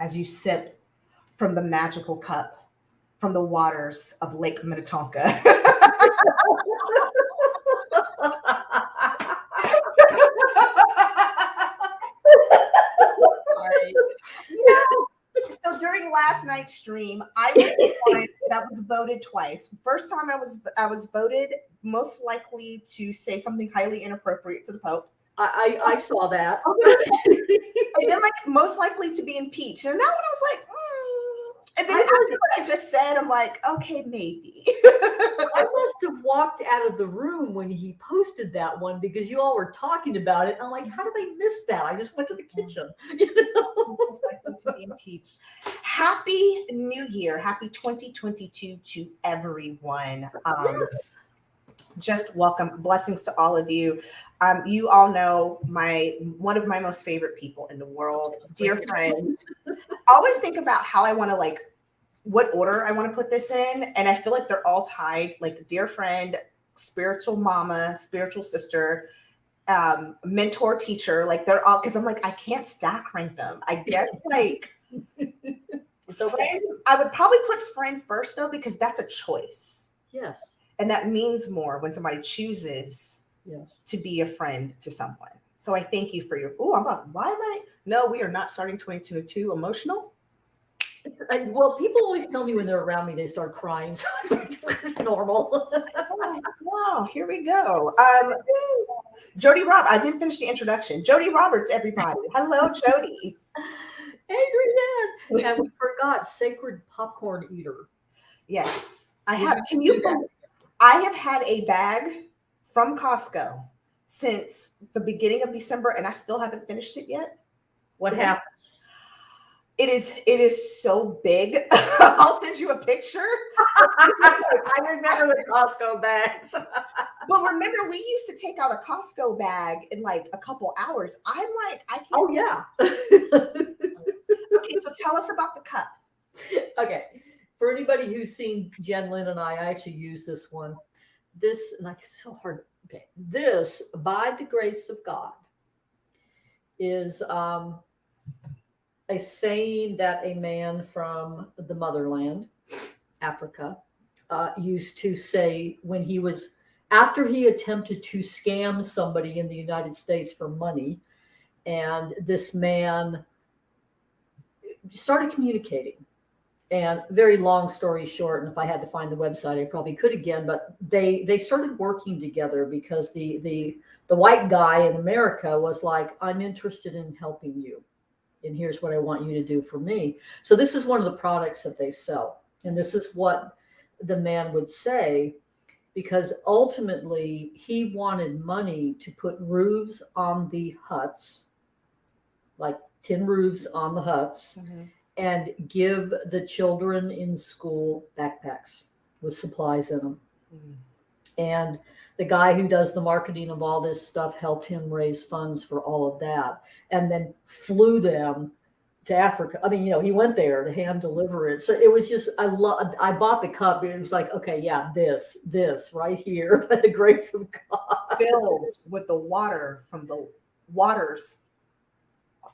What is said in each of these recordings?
as you sip from the magical cup from the waters of Lake Minnetonka. Sorry. So during last night's stream, I was the one that was voted twice. First time I was voted most likely to say something highly inappropriate to the Pope. I saw that. And then like most likely to be impeached. And that one I was like, And then after what I just said, I'm like, okay, maybe. I must have walked out of the room when he posted that one because you all were talking about it. I'm like, how did I miss that? I just went to the kitchen. Most likely to be impeached. Happy New Year. Happy 2022 to everyone. Yes. Just welcome, blessings to all of you. You all know one of my most favorite people in the world, dear friend. I always think about how I want to what order I want to put this in, and I feel like they're all tied. Like dear friend, spiritual mama, spiritual sister, mentor, teacher. Like they're all, because I'm like I can't stack rank them. I guess So friend, I would probably put friend first though because that's a choice. Yes. And that means more when somebody chooses to be a friend to someone. So I thank you for your, no, we are not starting 2022 emotional. Well, people always tell me when they're around me, they start crying. So it's normal. Wow, here we go. Jodi Roberts, I didn't finish the introduction. Jodi Roberts, everybody. Hello, Jodi. Adrienne. And we forgot Sacred Popcorn Eater. Yes. I have had a bag from Costco since the beginning of December, and I still haven't finished it yet. What happened? It is so big. I'll send you a picture. I remember the Costco bags. But remember, we used to take out a Costco bag in like a couple hours. I'm like, I can't. Oh, yeah. Okay, so tell us about the cup. Okay. For anybody who's seen Jen Lynn and I actually use this one. This, like, it's so hard. Okay. This, by the grace of God, is a saying that a man from the motherland, Africa, used to say when he was, after he attempted to scam somebody in the United States for money, and this man started communicating. And very long story short, and if I had to find the website, I probably could again, but they started working together because the white guy in America was like, I'm interested in helping you. And here's what I want you to do for me. So this is one of the products that they sell. And this is what the man would say, because ultimately he wanted money to put roofs on the huts, like tin roofs on the huts, and give the children in school backpacks with supplies in them. And the guy who does the marketing of all this stuff helped him raise funds for all of that, and then flew them to Africa. I mean, he went there to hand deliver it. So it was just, I bought the cup. It was like, okay, yeah, this right here, by the grace of God. Filled with the water from the waters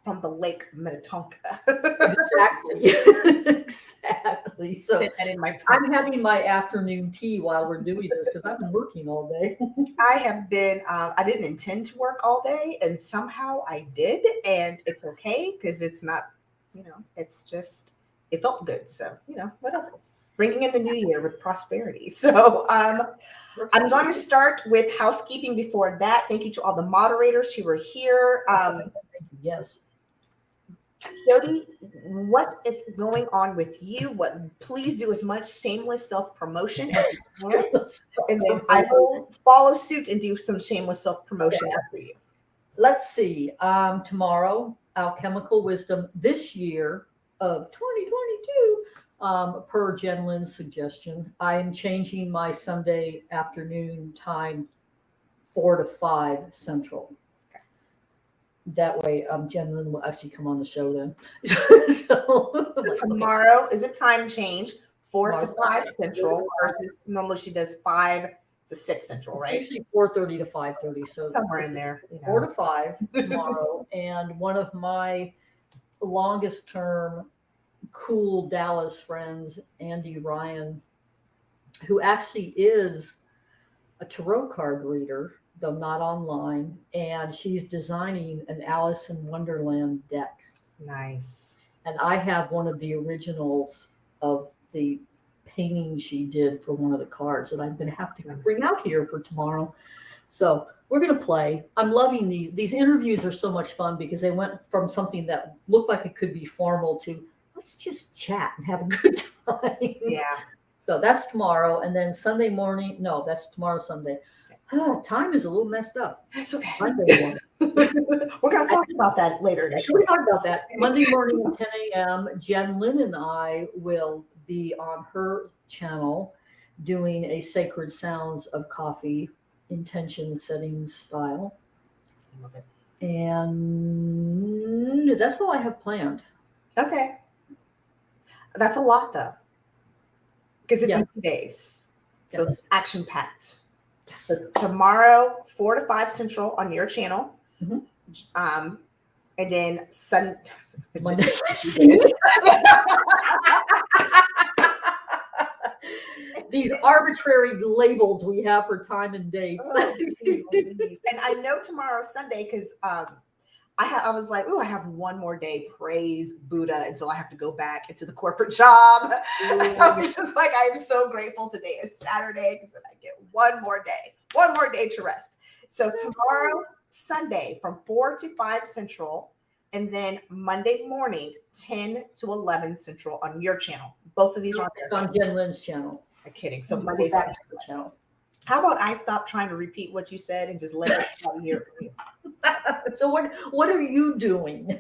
from the Lake Minnetonka. Exactly. So I'm having my afternoon tea while we're doing this because I've been working all day. I have been, I didn't intend to work all day, and somehow I did, and it's okay because it's not, it's just, it felt good. So, whatever. Bringing in the new year with prosperity. So I'm going to start with housekeeping before that. Thank you to all the moderators who were here. Yes. Jodi, what is going on with you? Please do as much shameless self-promotion as you can. And then I will follow suit and do some shameless self-promotion after you. Let's see. Tomorrow, Alchemical Wisdom this year of 2022, per Jen Lynn's suggestion, I am changing my Sunday afternoon time 4 to 5 Central. That way, Jen Lynn will actually come on the show then. So tomorrow is a time change, 4 to 5 Central versus normally she does 5 to 6 Central, right? Usually 4:30 to 5:30. So somewhere in there. 4 to 5 tomorrow. And one of my longest term cool Dallas friends, Andy Ryan, who actually is a tarot card reader, though not online, and she's designing an Alice in Wonderland deck. Nice. And I have one of the originals of the painting she did for one of the cards that I'm going to have to bring out here for tomorrow. So we're going to play. I'm loving these interviews are so much fun because they went from something that looked like it could be formal to let's just chat and have a good time. Yeah. So that's tomorrow. And then Sunday morning. No, that's tomorrow, Sunday. Time is a little messed up. That's okay. Monday We're going to talk about that later. We'll talk about that. Monday morning at 10 a.m. Jen Lynn and I will be on her channel doing a Sacred Sounds of Coffee intention setting style. I love it. And that's all I have planned. Okay. That's a lot though. Because it's in 2 days. So it's action packed. So tomorrow, 4 to 5 Central on your channel. And then Monday. These arbitrary labels we have for time and dates. And I know tomorrow's Sunday because I was like, oh, I have one more day. Praise Buddha until I have to go back into the corporate job. I was just like, I am so grateful today is Saturday because then I get one more day to rest. So tomorrow, Sunday, from 4 to 5 Central, and then Monday morning, 10 to 11 Central on your channel. Both of these are on Jen Lynn's channel. I'm kidding. So Monday's on your channel. How about I stop trying to repeat what you said and just let it hear from you? So what are you doing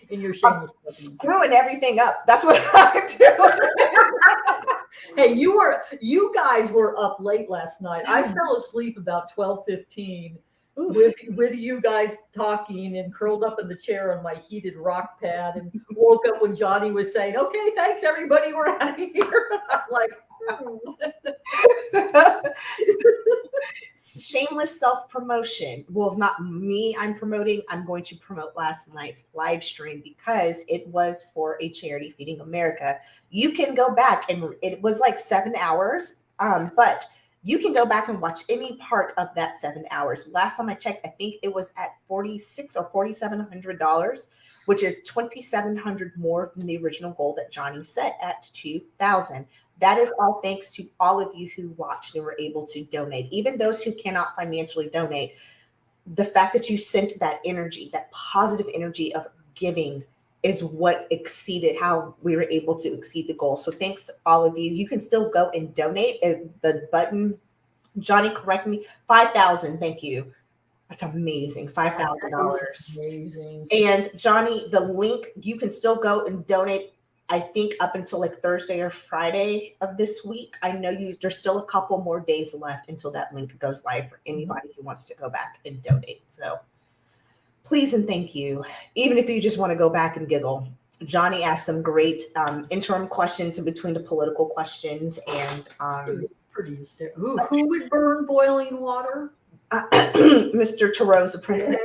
in your shameless screwing everything up? That's what I'm doing. Hey, you guys were up late last night. I fell asleep about 12:15 with you guys talking and curled up in the chair on my heated rock pad and woke up when Johnny was saying, "Okay, thanks everybody, we're out of here." I'm like, shameless self-promotion. Well, it's not me I'm promoting. I'm going to promote last night's live stream because it was for a charity, Feeding America. You can go back and it was like 7 hours, but you can go back and watch any part of that 7 hours. Last time I checked, I think it was at $4,600 or $4,700, which is $2,700 more than the original goal that Johnny set at $2,000. That is all thanks to all of you who watched and were able to donate. Even those who cannot financially donate, the fact that you sent that energy, that positive energy of giving is what exceeded how we were able to exceed the goal. So thanks to all of you. You can still go and donate. The button, Johnny, correct me, $5,000. Thank you. That's amazing. $5,000. Amazing. And Johnny, the link, you can still go and donate. I think up until like Thursday or Friday of this week. I know there's still a couple more days left until that link goes live for anybody who wants to go back and donate. So please and thank you. Even if you just want to go back and giggle. Johnny asked some great interim questions in between the political questions. And who would burn boiling water? Mr. Tarot's apprentice.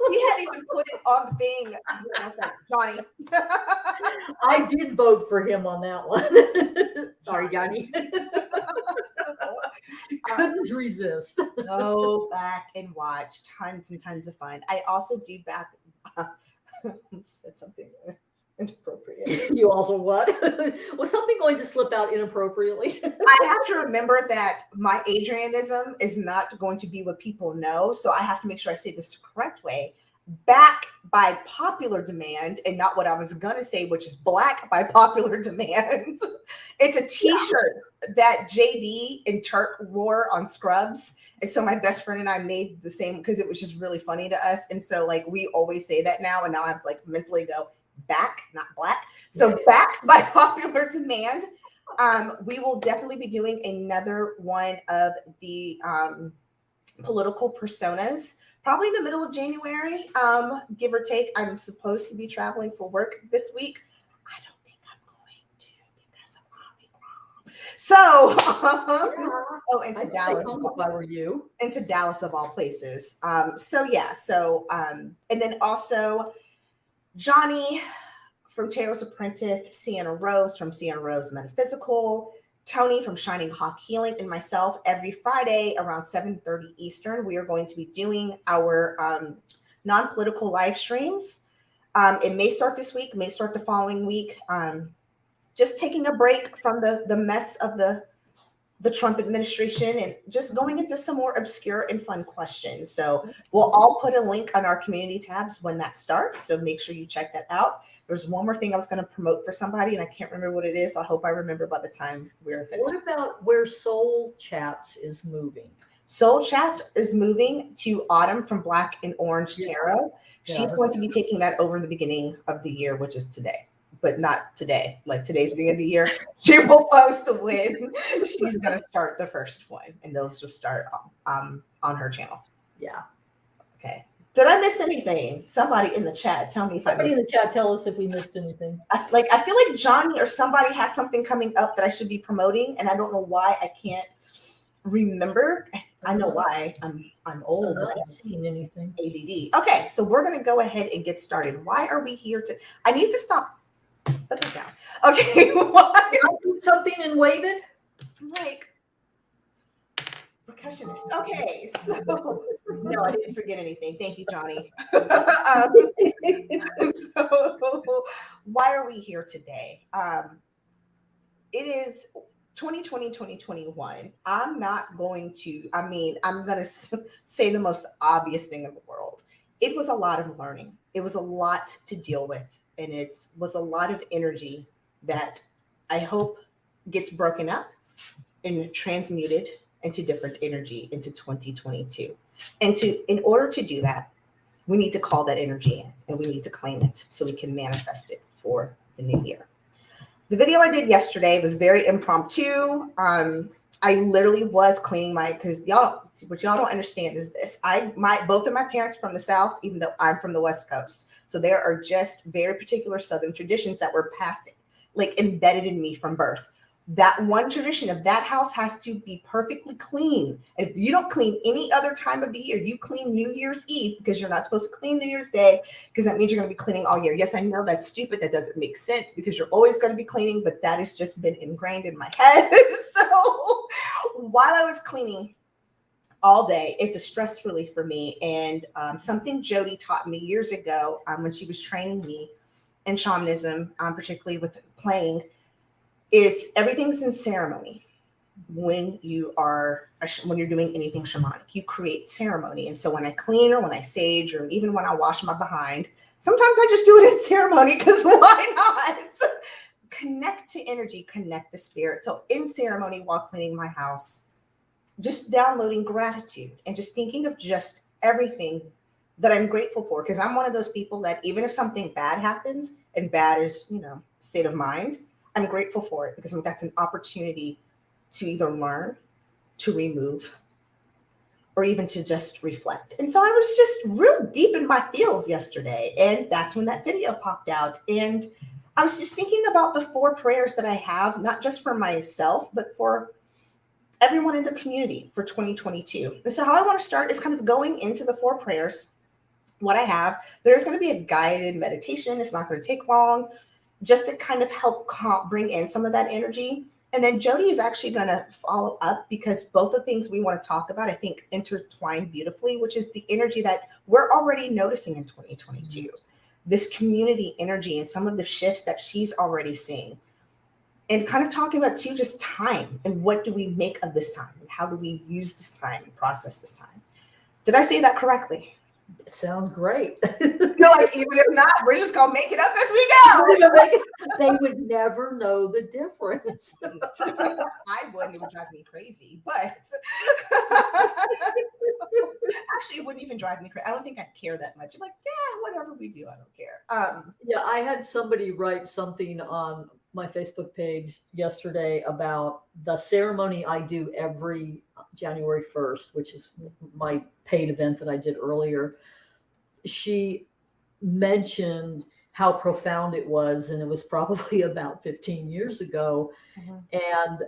He hadn't even put it on the thing. Johnny. I did vote for him on that one. Sorry, Johnny. Couldn't resist. Go back and watch. Tons and tons of fun. I also do back. Said something inappropriate. You also what? Was something going to slip out inappropriately? I have to remember that my Adrianism is not going to be what people know. So I have to make sure I say this the correct way. Back by popular demand, and not what I was going to say, which is black by popular demand. It's a t-shirt that JD and Turk wore on Scrubs. And so my best friend and I made the same because it was just really funny to us. And so like we always say that now. And now I have to like mentally go back, not black. So back by popular demand. We will definitely be doing another one of the political personas, probably in the middle of January, give or take. I'm supposed to be traveling for work this week. I don't think I'm going to because of Omicron. So, into Dallas. If I were you. Into Dallas of all places. And then also Johnny from Tarot's Apprentice, Sienna Rose from Sienna Rose Metaphysical, Tony from Shining Hawk Healing, and myself every Friday around 7:30 Eastern. We are going to be doing our non-political live streams. It may start this week, may start the following week. Just taking a break from the mess of the Trump administration and just going into some more obscure and fun questions. So we'll all put a link on our community tabs when that starts. So make sure you check that out. There's one more thing I was going to promote for somebody, and I can't remember what it is. So I hope I remember by the time we're finished. What about where Soul Chats is moving? Soul Chats is moving to Autumn from Black and Orange Tarot. She's going to be taking that over the beginning of the year, which is today. But not today. Like today's the beginning of the year. She will post when she's going to start the first one. And those will start on her channel. Yeah. Okay. Did I miss anything? Somebody in the chat, tell me if somebody in the chat, tell us if we missed anything. I feel like Johnny or somebody has something coming up that I should be promoting, and I don't know why I can't remember. I know why. I'm old. I'm not seeing anything. ADD. Okay, so we're gonna go ahead and get started. Why are we here I need to stop. Put that down. Okay. Why? Can I do something and wave it? Like percussionist. Okay, so no, I didn't forget anything. Thank you, Johnny. So why are we here today? It is 2020, 2021. I'm going to say the most obvious thing in the world. It was a lot of learning. It was a lot to deal with. And it was a lot of energy that I hope gets broken up and transmuted into different energy into 2022. And in order to do that, we need to call that energy in and we need to claim it so we can manifest it for the new year. The video I did yesterday was very impromptu. I literally was cleaning because what y'all don't understand is this. Both of my parents from the South, even though I'm from the West Coast. So there are just very particular Southern traditions that were passed, like embedded in me from birth. That one tradition of that house has to be perfectly clean. And if you don't clean any other time of the year, you clean New Year's Eve because you're not supposed to clean New Year's Day because that means you're going to be cleaning all year. Yes, I know that's stupid. That doesn't make sense because you're always going to be cleaning, but that has just been ingrained in my head. So while I was cleaning all day, it's a stress relief for me. And something Jodi taught me years ago when she was training me in shamanism, particularly with playing, is everything's in ceremony. When you're doing anything shamanic, you create ceremony. And so when I clean or when I sage or even when I wash my behind, sometimes I just do it in ceremony because why not? Connect to energy, connect to spirit. So in ceremony while cleaning my house, just downloading gratitude and just thinking of just everything that I'm grateful for. Because I'm one of those people that even if something bad happens, and bad is, state of mind, I'm grateful for it because that's an opportunity to either learn, to remove, or even to just reflect. And so I was just real deep in my feels yesterday. And that's when that video popped out. And I was just thinking about the 4 prayers that I have, not just for myself, but for everyone in the community for 2022. And so how I want to start is kind of going into the 4 prayers. What I have, there's going to be a guided meditation. It's not going to take long, just to kind of help bring in some of that energy. And then Jodi is actually going to follow up because both the things we want to talk about, I think, intertwine beautifully, which is the energy that we're already noticing in 2022. Mm-hmm. This community energy and some of the shifts that she's already seeing. And kind of talking about too, just time and what do we make of this time and how do we use this time and process this time. Did I say that correctly? It sounds great. Like even if not, we're just gonna make it up as we go. They would never know the difference. I wouldn't. It would drive me crazy. But actually, it wouldn't even drive me crazy. I don't think I'd care that much. I'm like, yeah, whatever we do, I don't care. Yeah, I had somebody write something on my Facebook page yesterday about the ceremony I do every January 1st, which is my paid event that I did earlier. She mentioned how profound it was, and it was probably about 15 years ago. Mm-hmm. And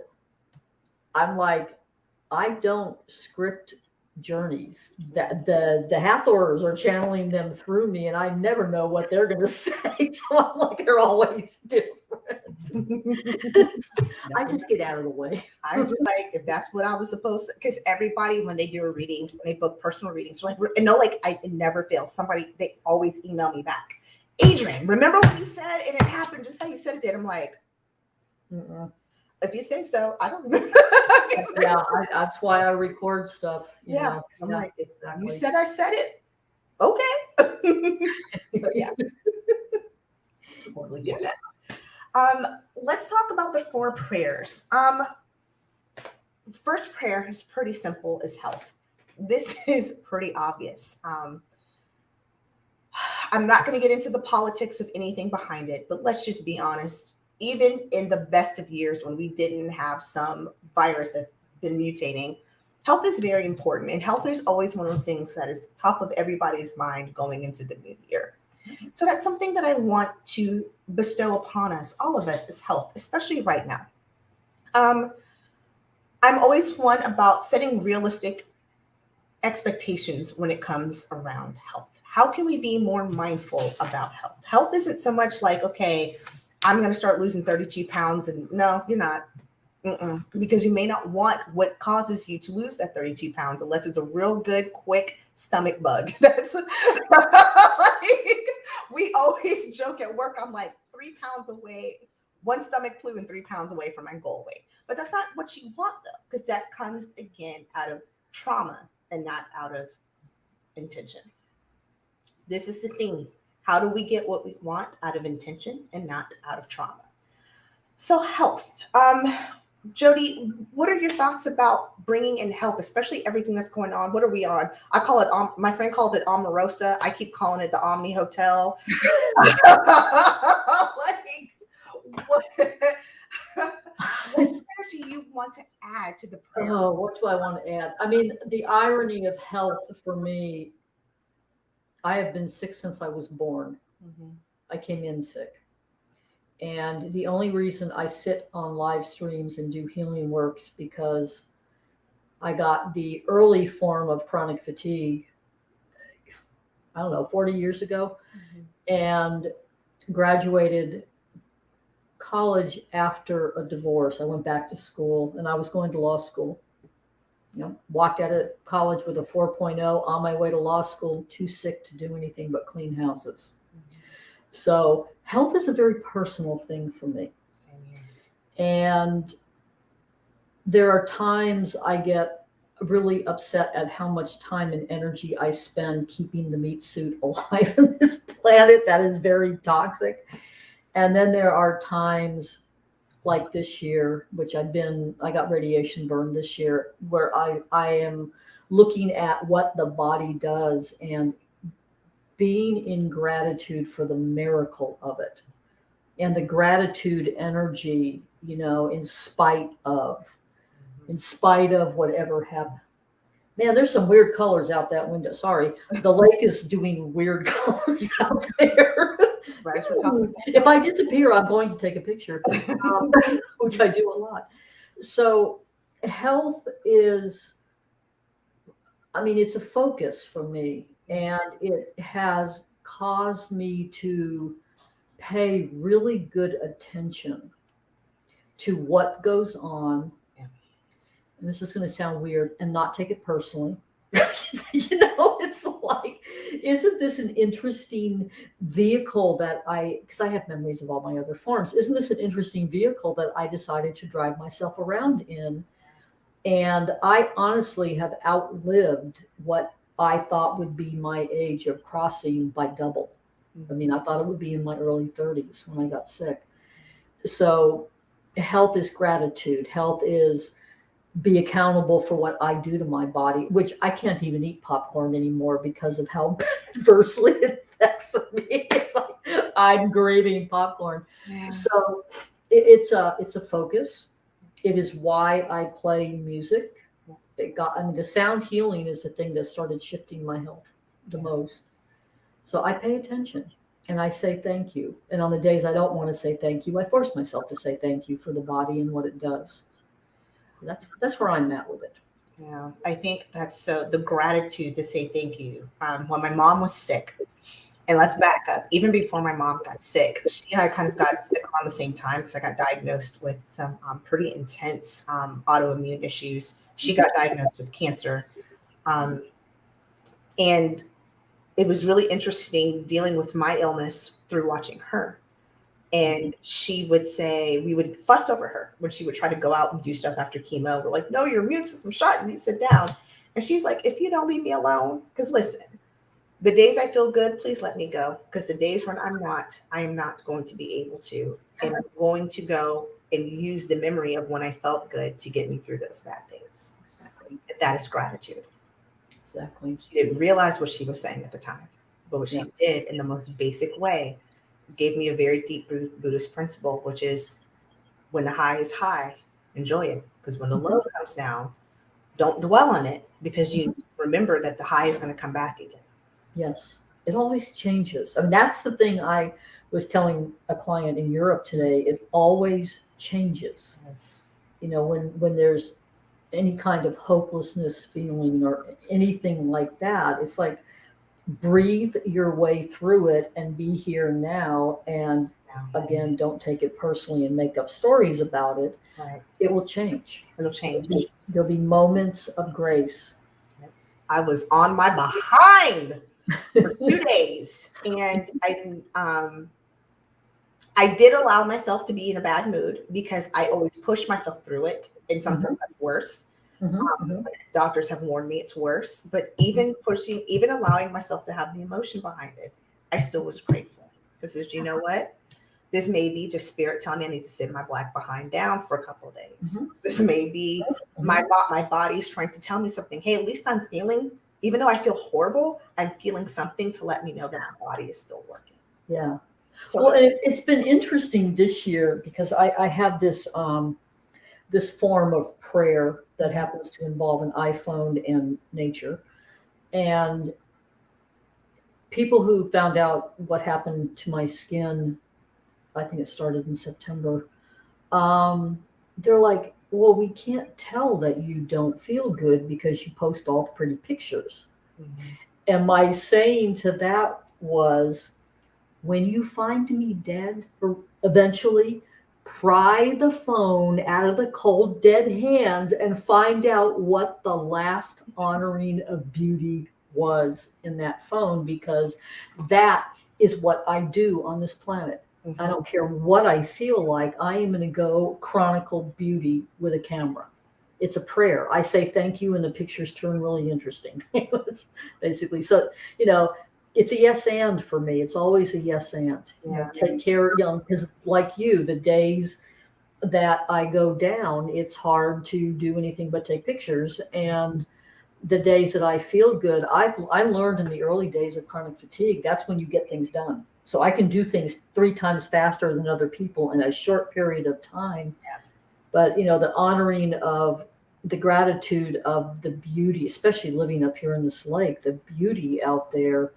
I'm like, I don't script journeys that the Hathors are channeling them through me, and I never know what they're going to say. So I'm like, they're always different. I just get out of the way. I'm just like, if that's what I was supposed to, because everybody, when they do a reading, when they book personal readings, like, and no, like, it never fails. Somebody, they always email me back, Adrian, remember what you said? And it happened just how you said it did. I'm like, if you say so, I don't remember. Yeah, that's why I record stuff. You know? I'm like, if you said I said it, okay. Yeah. Totally get that. Let's talk about the 4 prayers. The first prayer is pretty simple, is health. This is pretty obvious. I'm not going to get into the politics of anything behind it, but let's just be honest. Even in the best of years when we didn't have some virus that's been mutating, health is very important. And health is always one of those things that is top of everybody's mind going into the new year. So that's something that I want to bestow upon us, all of us, is health, especially right now. I'm always one about setting realistic expectations when it comes around health. How can we be more mindful about health? Health isn't so much like, okay, I'm going to start losing 32 pounds. And no, you're not. Because you may not want what causes you to lose that 32 pounds unless it's a real good, quick stomach bug. That's like, we always joke at work. I'm like 3 pounds away, 1 stomach flu and 3 pounds away from my goal weight. But that's not what you want, though, because that comes again out of trauma and not out of intention. This is the thing. How do we get what we want out of intention and not out of trauma? So health. Jodi, what are your thoughts about bringing in health, especially everything that's going on? What are we on? I call it, my friend calls it Omarosa. I keep calling it the Omni Hotel. What prayer do you want to add to the prayer? Oh, what do I want to add? I mean, the irony of health for me, I have been sick since I was born. I came in sick. And the only reason I sit on live streams and do healing works because I got the early form of chronic fatigue, I don't know, 40 years ago, and graduated college after a divorce. I went back to school and I was going to law school. You know, walked out of college with a 4.0 on my way to law school, too sick to do anything but clean houses. So health is a very personal thing for me. And there are times I get really upset at how much time and energy I spend keeping the meat suit alive on this planet. That is very toxic. And then there are times like this year, which I got radiation burn this year, where I am looking at what the body does and being in gratitude for the miracle of it and the gratitude energy, you know, in spite of whatever happened. Man, there's some weird colors out that window. Sorry. The lake is doing weird colors out there. If I disappear, I'm going to take a picture, which I do a lot. So health is, I mean, it's a focus for me, and it has caused me to pay really good attention to what goes on. And this is going to sound weird and not take it personally. You know, it's like, isn't this an interesting vehicle that because I have memories of all my other forms, isn't this an interesting vehicle that I decided to drive myself around in? And I honestly have outlived what I thought would be my age of crossing by double. I mean, I thought it would be in my early 30s when I got sick. So health is gratitude. Health is be accountable for what I do to my body, which I can't even eat popcorn anymore because of how adversely it affects me. It's like I'm craving popcorn. Yeah. So it's a focus. It is why I play music. The sound healing is the thing that started shifting my health the most. So I pay attention and I say thank you. And on the days I don't want to say thank you, I force myself to say thank you for the body and what it does. That's where I'm at with it. Yeah, I think that's so the gratitude to say thank you. When my mom was sick, and let's back up, even before my mom got sick, she and I kind of got sick around the same time because I got diagnosed with some pretty intense autoimmune issues. She got diagnosed with cancer. Um, and it was really interesting dealing with my illness through watching her. And she would say, we would fuss over her when she would try to go out and do stuff after chemo. We're like, no, your immune system's shot. You need to sit down. And she's like, if you don't leave me alone, because listen, the days I feel good, please let me go. Because the days when I'm not, I am not going to be able to. And I'm going to go and use the memory of when I felt good to get me through those bad days. Exactly. And that is gratitude. Exactly. She didn't realize what she was saying at the time. But what she did in the most basic way gave me a very deep Buddhist principle, which is when the high is high, enjoy it. Because when the low comes down, don't dwell on it, because you remember that the high is going to come back again. Yes, it always changes. I mean, that's the thing I was telling a client in Europe today. It always changes. Yes. You know, when there's any kind of hopelessness feeling or anything like that, it's like breathe your way through it and be here now. And again, don't take it personally and make up stories about it. Right. It will change. It'll change. There'll be moments of grace. I was on my behind for 2 days, and I did allow myself to be in a bad mood because I always push myself through it, and sometimes that's worse. Doctors have warned me it's worse, but even allowing myself to have the emotion behind it, I still was grateful, because you know what? This may be just spirit telling me I need to sit my black behind down for a couple of days. This may be my body's trying to tell me something. Hey, at least I'm feeling, even though I feel horrible, I'm feeling something to let me know that my body is still working. Yeah. So well, it's been interesting this year because I have this this form of prayer that happens to involve an iPhone and nature. And people who found out what happened to my skin, I think it started in September, they're like, well, we can't tell that you don't feel good because you post all the pretty pictures. And my saying to that was, when you find me dead, or eventually, pry the phone out of the cold, dead hands and find out what the last honoring of beauty was in that phone, because that is what I do on this planet. I don't care what I feel like. I am going to go chronicle beauty with a camera. It's a prayer. I say thank you, and the pictures turn really interesting. It's basically, so, you know, it's a yes and for me. It's always a yes and. You know, take care, because like you, the days that I go down, it's hard to do anything but take pictures. And the days that I feel good, I learned in the early days of chronic fatigue, that's when you get things done. So I can do things 3 times faster than other people in a short period of time. But, you know, the honoring of the gratitude of the beauty, especially living up here in this lake, the beauty out there,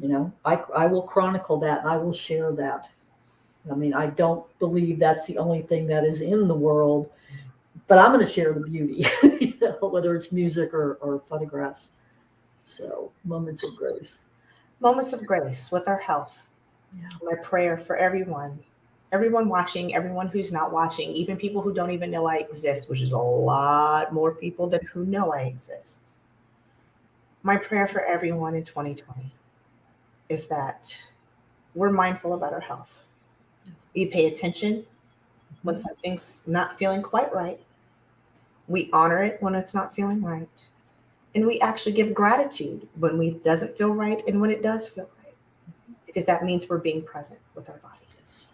you know, I will chronicle that, and I will share that. I mean, I don't believe that's the only thing that is in the world, but I'm going to share the beauty, you know, whether it's music or photographs. So moments of grace. Moments of grace with our health. My prayer for everyone watching, everyone who's not watching, even people who don't even know I exist, which is a lot more people than who know I exist. My prayer for everyone in 2020 is that we're mindful about our health. We pay attention when something's not feeling quite right. We honor it when it's not feeling right. And we actually give gratitude when it doesn't feel right and when it does feel right. Because that means we're being present with our bodies.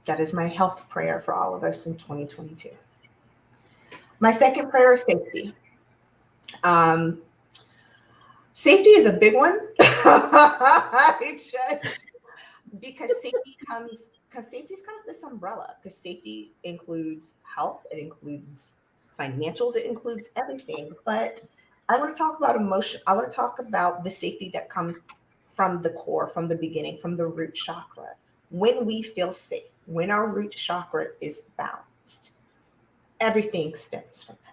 That is my health prayer for all of us in 2022. My second prayer is safety. Safety is a big one. Because safety is kind of this umbrella, because safety includes health, it includes financials, it includes everything. But I want to talk about emotion. I want to talk about the safety that comes from the core, from the beginning, from the root chakra. When we feel safe, when our root chakra is balanced, everything stems from that.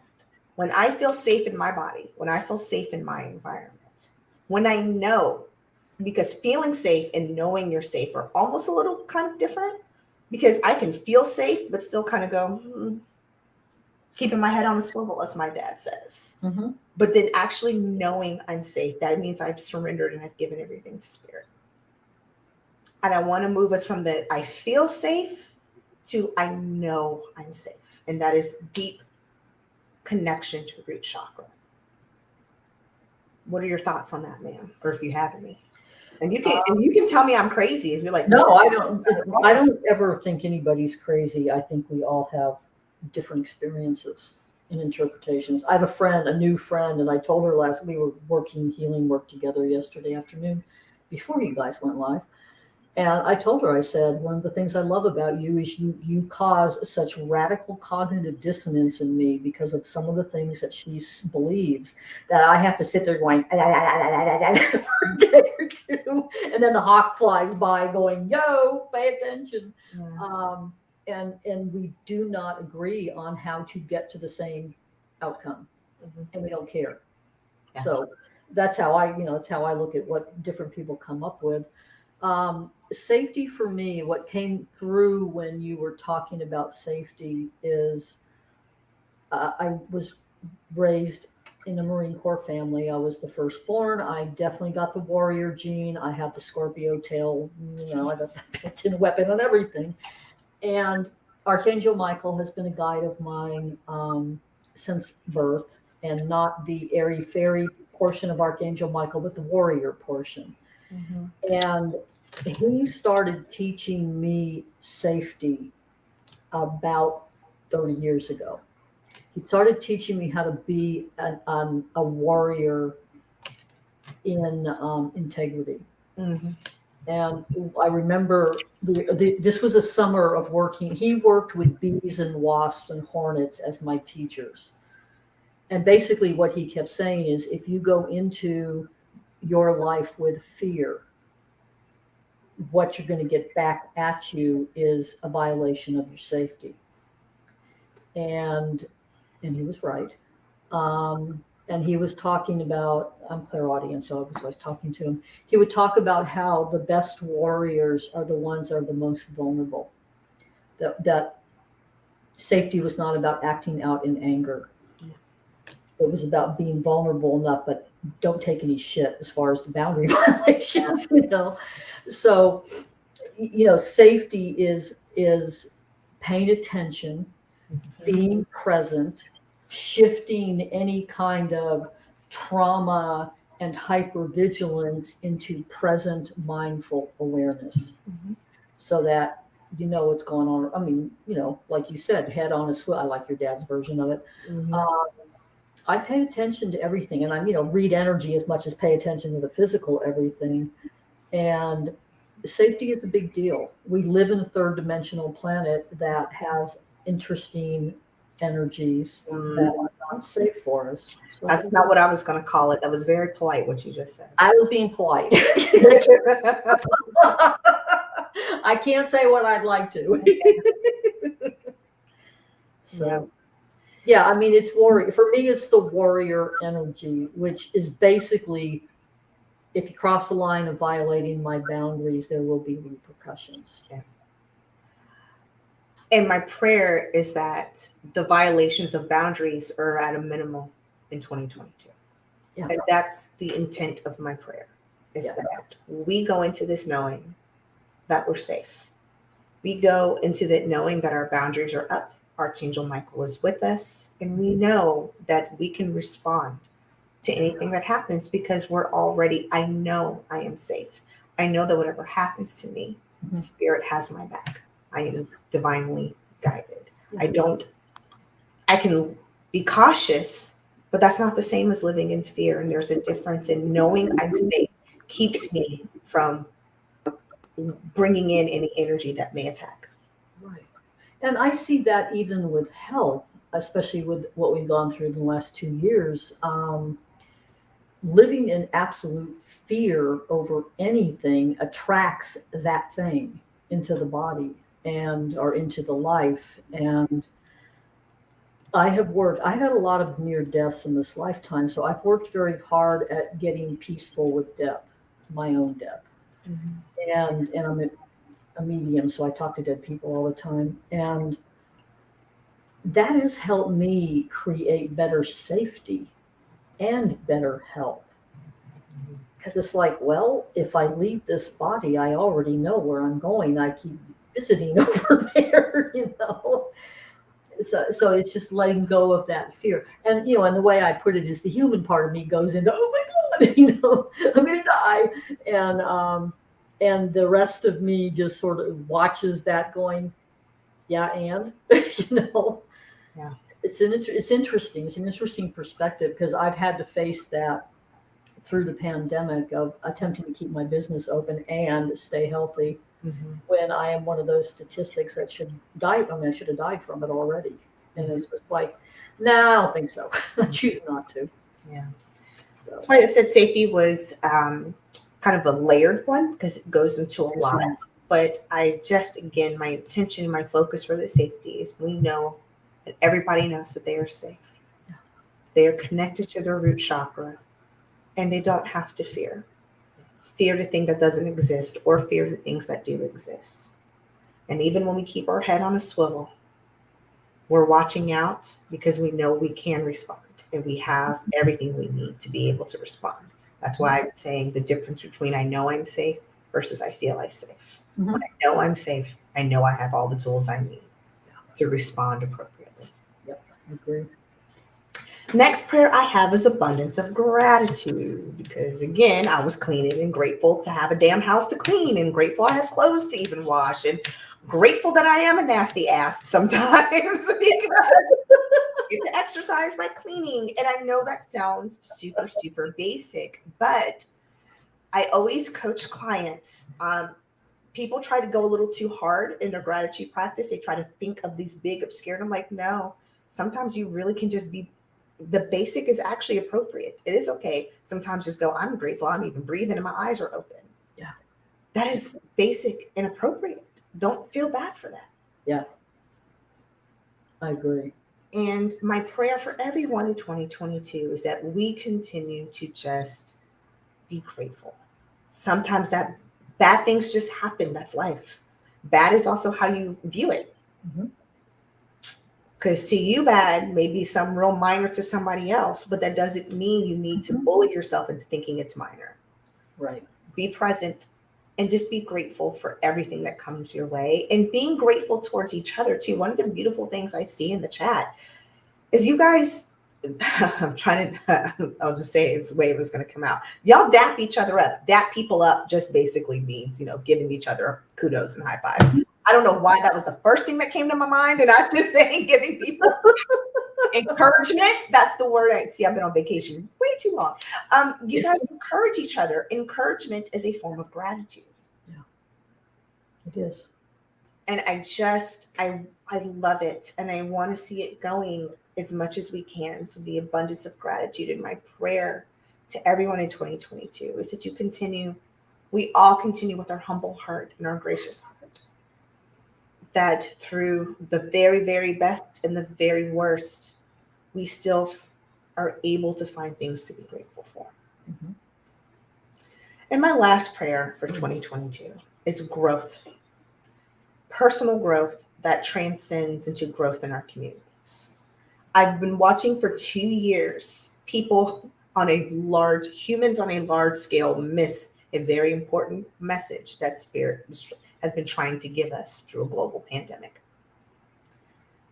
When I feel safe in my body, when I feel safe in my environment, when I know, because feeling safe and knowing you're safe are almost a little kind of different, because I can feel safe, but still kind of go, keeping my head on the swivel, as my dad says. Mm-hmm. But then actually knowing I'm safe, that means I've surrendered and I've given everything to spirit. And I want to move us from the I feel safe to I know I'm safe. And that is deep connection to root chakra. What are your thoughts on that, ma'am? Or if you have any? And you can tell me I'm crazy if you're like, no, I don't ever think anybody's crazy. I think we all have different experiences and interpretations. I have a new friend, and I told her we were working healing work together yesterday afternoon before you guys went live. And I told her, I said, one of the things I love about you is you cause such radical cognitive dissonance in me because of some of the things that she believes, that I have to sit there going for a day or two, and then the hawk flies by going, yo, pay attention. Yeah. And we do not agree on how to get to the same outcome, and we don't care. Yeah. So that's how I look at what different people come up with. Safety for me, what came through when you were talking about safety is I was raised in a Marine Corps family. I was the firstborn. I definitely got the warrior gene. I have the Scorpio tail, I got the built-in weapon and everything. And Archangel Michael has been a guide of mine since birth, and not the airy fairy portion of Archangel Michael, but the warrior portion. Mm-hmm. And he started teaching me safety about 30 years ago. He started teaching me how to be a warrior in integrity. Mm-hmm. And I remember this was a summer of working. He worked with bees and wasps and hornets as my teachers. And basically what he kept saying is, if you go into your life with fear, what you're going to get back at you is a violation of your safety. And he was right. And he was talking about, I'm clairaudient, so I was always talking to him. He would talk about how the best warriors are the ones that are the most vulnerable. That safety was not about acting out in anger. It was about being vulnerable enough, but don't take any shit as far as the boundary violations, So, safety is paying attention, being present, shifting any kind of trauma and hypervigilance into present mindful awareness, so that you know what's going on. I mean, like you said, head on a swivel. I like your dad's version of it. I pay attention to everything, and I read energy as much as pay attention to the physical everything. And safety is a big deal. We live in a third dimensional planet that has interesting energies that are not safe for us. So that's not what I was going to call it. That was very polite what you just said. I was being polite. I can't say what I'd like to. So yeah, I mean, it's warrior. For me, it's the warrior energy, which is basically, if you cross the line of violating my boundaries, there will be repercussions. Yeah. And my prayer is that the violations of boundaries are at a minimum in 2022. Yeah. And that's the intent of my prayer, is that we go into this knowing that we're safe. We go into that knowing that our boundaries are up. Archangel Michael is with us, and we know that we can respond to anything that happens because I know I am safe. I know that whatever happens to me, Spirit has my back. I am divinely guided. I can be cautious, but that's not the same as living in fear. And there's a difference in knowing I'm safe keeps me from bringing in any energy that may attack. Right. And I see that even with health, especially with what we've gone through in the last 2 years, living in absolute fear over anything attracts that thing into the body or into the life. And I've had a lot of near deaths in this lifetime, so I've worked very hard at getting peaceful with death, my own death. And I'm a medium, so I talk to dead people all the time. And that has helped me create better safety and better health. Because it's like, well, if I leave this body, I already know where I'm going. I keep visiting over there, So it's just letting go of that fear. And, and the way I put it is the human part of me goes into, oh my God, I'm going to die. And the rest of me just sort of watches that going, yeah, and, Yeah. It's interesting. It's an interesting perspective because I've had to face that through the pandemic of attempting to keep my business open and stay healthy when I am one of those statistics that should die. I mean, I should have died from it already. And it's just like, nah, I don't think so. I choose not to. Yeah. So. That's why I said safety was kind of a layered one because it goes into a lot. But again, my intention, my focus for the safety is we know that everybody knows that they are safe. They are connected to their root chakra and they don't have to fear. Fear the thing that doesn't exist or fear the things that do exist. And even when we keep our head on a swivel, we're watching out because we know we can respond and we have everything we need to be able to respond. That's why I'm saying the difference between I know I'm safe versus I feel I'm safe. When I know I'm safe, I know I have all the tools I need to respond appropriately. Yep, I agree. Next prayer I have is abundance of gratitude because, again, I was cleaning and grateful to have a damn house to clean and grateful I have clothes to even wash and grateful that I am a nasty ass sometimes because I get to exercise by cleaning. And I know that sounds super, super basic, but I always coach clients. People try to go a little too hard in their gratitude practice. They try to think of these big, obscure, and I'm like, no, sometimes you really can just be. The basic is actually appropriate. It is okay. Sometimes just go, I'm grateful. I'm even breathing and my eyes are open. Yeah. That is basic and appropriate. Don't feel bad for that. Yeah. I agree. And my prayer for everyone in 2022 is that we continue to just be grateful. Sometimes that bad things just happen. That's life. Bad is also how you view it. Because to you, bad may be some real minor to somebody else, but that doesn't mean you need to bully yourself into thinking it's minor. Right. Be present and just be grateful for everything that comes your way and being grateful towards each other too. One of the beautiful things I see in the chat is you guys, I'm trying to, I'll just say it's the way it was going to come out. Y'all dap each other up. Dap people up just basically means, giving each other kudos and high fives. I don't know why that was the first thing that came to my mind. And I'm just saying, giving people encouragement. That's the word. I've been on vacation way too long. You guys encourage each other. Encouragement is a form of gratitude. Yeah, it is. And I love it. And I want to see it going as much as we can. So the abundance of gratitude in my prayer to everyone in 2022 is that we all continue with our humble heart and our gracious heart. That through the very, very best and the very worst, we still are able to find things to be grateful for. And my last prayer for 2022 is growth. Personal growth that transcends into growth in our communities. I've been watching for 2 years, humans on a large scale miss a very important message that Spirit has been trying to give us through a global pandemic.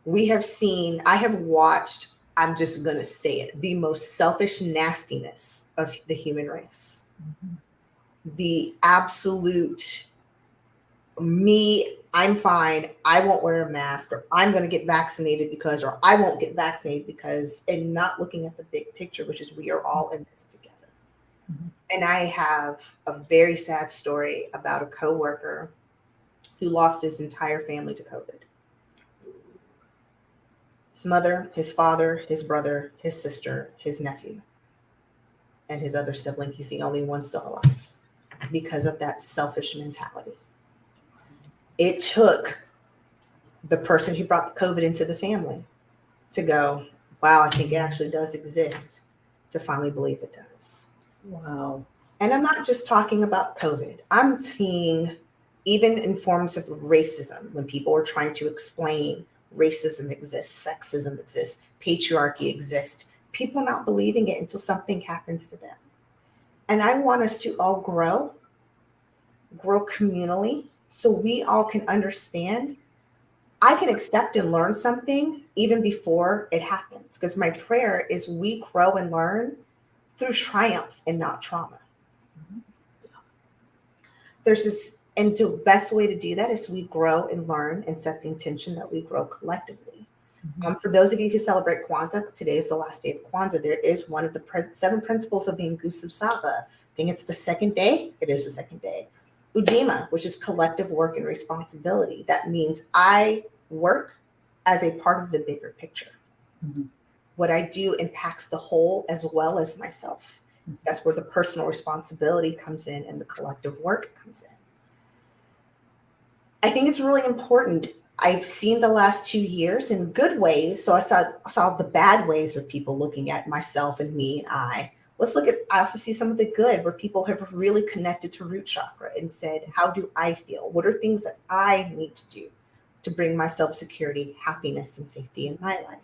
I have watched, I'm just going to say it, the most selfish nastiness of the human race. The absolute I'm fine, I won't wear a mask, or I'm going to get vaccinated because, or I won't get vaccinated because, and not looking at the big picture, which is we are all in this together. And I have a very sad story about a coworker who lost his entire family to COVID. His mother, his father, his brother, his sister, his nephew, and his other sibling. He's the only one still alive because of that selfish mentality. It took the person who brought COVID into the family to go, wow, I think it actually does exist, to finally believe it does. Wow. And I'm not just talking about COVID. I'm seeing even in forms of racism, when people are trying to explain racism exists, sexism exists, patriarchy exists, people not believing it until something happens to them. And I want us to all grow communally, so we all can understand. I can accept and learn something even before it happens, because my prayer is we grow and learn through triumph and not trauma. There's this, and the best way to do that is we grow and learn and set the intention that we grow collectively. For those of you who celebrate Kwanzaa, today is the last day of Kwanzaa. There is one of the 7 principles of the Ngusu Saba. I think it's the second day. It is the second day. Ujima, which is collective work and responsibility. That means I work as a part of the bigger picture. What I do impacts the whole as well as myself. That's where the personal responsibility comes in and the collective work comes in. I think it's really important. I've seen the last 2 years in good ways. So I saw the bad ways of people looking at myself and me and I. I also see some of the good where people have really connected to root chakra and said, how do I feel? What are things that I need to do to bring myself security, happiness, and safety in my life?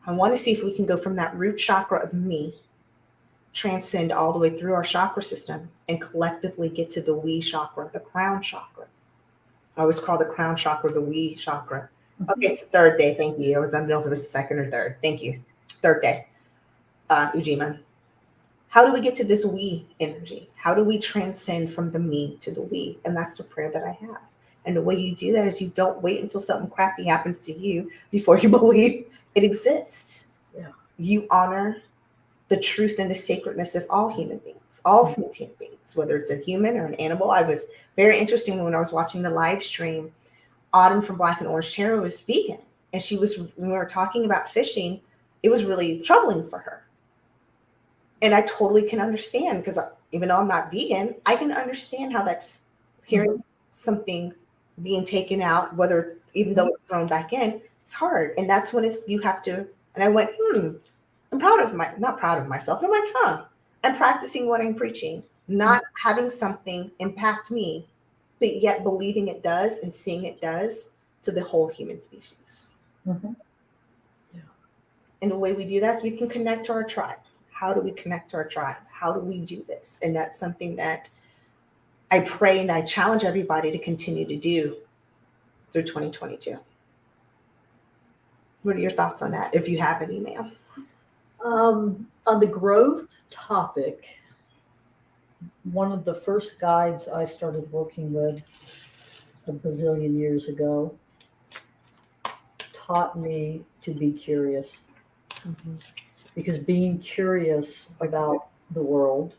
I want to see if we can go from that root chakra of me, transcend all the way through our chakra system, and collectively get to the we chakra, the crown chakra. I always call the crown chakra the we chakra. Okay, it's the 3rd day. Thank you. I don't know if it was the 2nd or 3rd. Thank you. 3rd day. Ujima. How do we get to this we energy? How do we transcend from the me to the we? And that's the prayer that I have. And the way you do that is you don't wait until something crappy happens to you before you believe it exists. Yeah. You honor the truth and the sacredness of all human beings, all sentient beings, whether it's a human or an animal. I was very interesting when I was watching the live stream. Autumn from Black and Orange Tarot was vegan. And when we were talking about fishing, it was really troubling for her. And I totally can understand, because even though I'm not vegan, I can understand how that's hearing something being taken out, even though it's thrown back in, it's hard. And that's when you have to, and I went, I'm not proud of myself. And I'm like, I'm practicing what I'm preaching, not having something impact me, but yet believing it does and seeing it does to the whole human species. Yeah. And the way we do that is we can connect to our tribe. How do we connect to our tribe? How do we do this? And that's something that I pray and I challenge everybody to continue to do through 2022. What are your thoughts on that, if you have any, ma'am? On the growth topic, one of the first guides I started working with a bazillion years ago taught me to be curious. Because being curious about the world,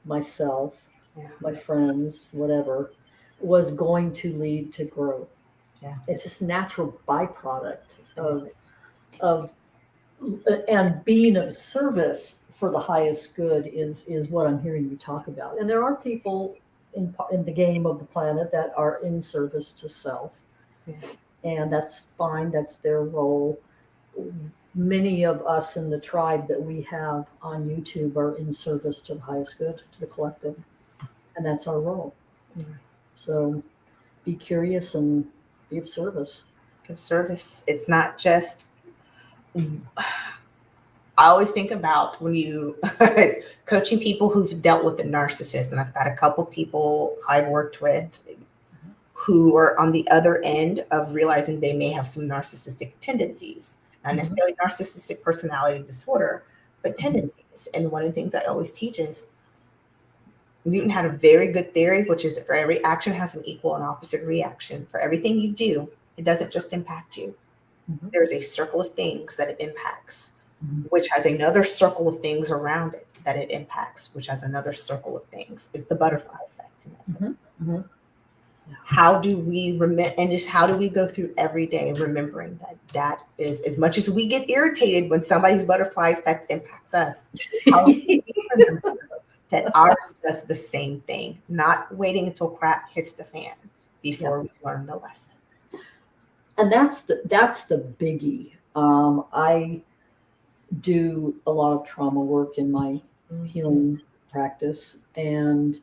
myself, my friends, whatever, was going to lead to growth. Yeah. It's just a natural byproduct of and being of service for the highest good is what I'm hearing you talk about. And there are people in the game of the planet that are in service to self. Yeah. And that's fine. That's their role. Many of us in the tribe that we have on YouTube are in service to the highest good, to the collective. And that's our role. So be curious and be of service. Of service. It's not just, I always think about when you coaching people who've dealt with a narcissist, and I've got a couple people I've worked with who are on the other end of realizing they may have some narcissistic tendencies. Not necessarily narcissistic personality disorder, but tendencies. And one of the things I always teach is Newton had a very good theory, which is for every action has an equal and opposite reaction. For everything you do, it doesn't just impact you. There's a circle of things that it impacts, which has another circle of things around it that it impacts, which has another circle of things. It's the butterfly effect in essence. How do we remember, and just how do we go through every day remembering that is, as much as we get irritated when somebody's butterfly effect impacts us, how do we remember that ours does the same thing, not waiting until crap hits the fan before we learn the lesson. And that's the biggie. I do a lot of trauma work in my healing practice, and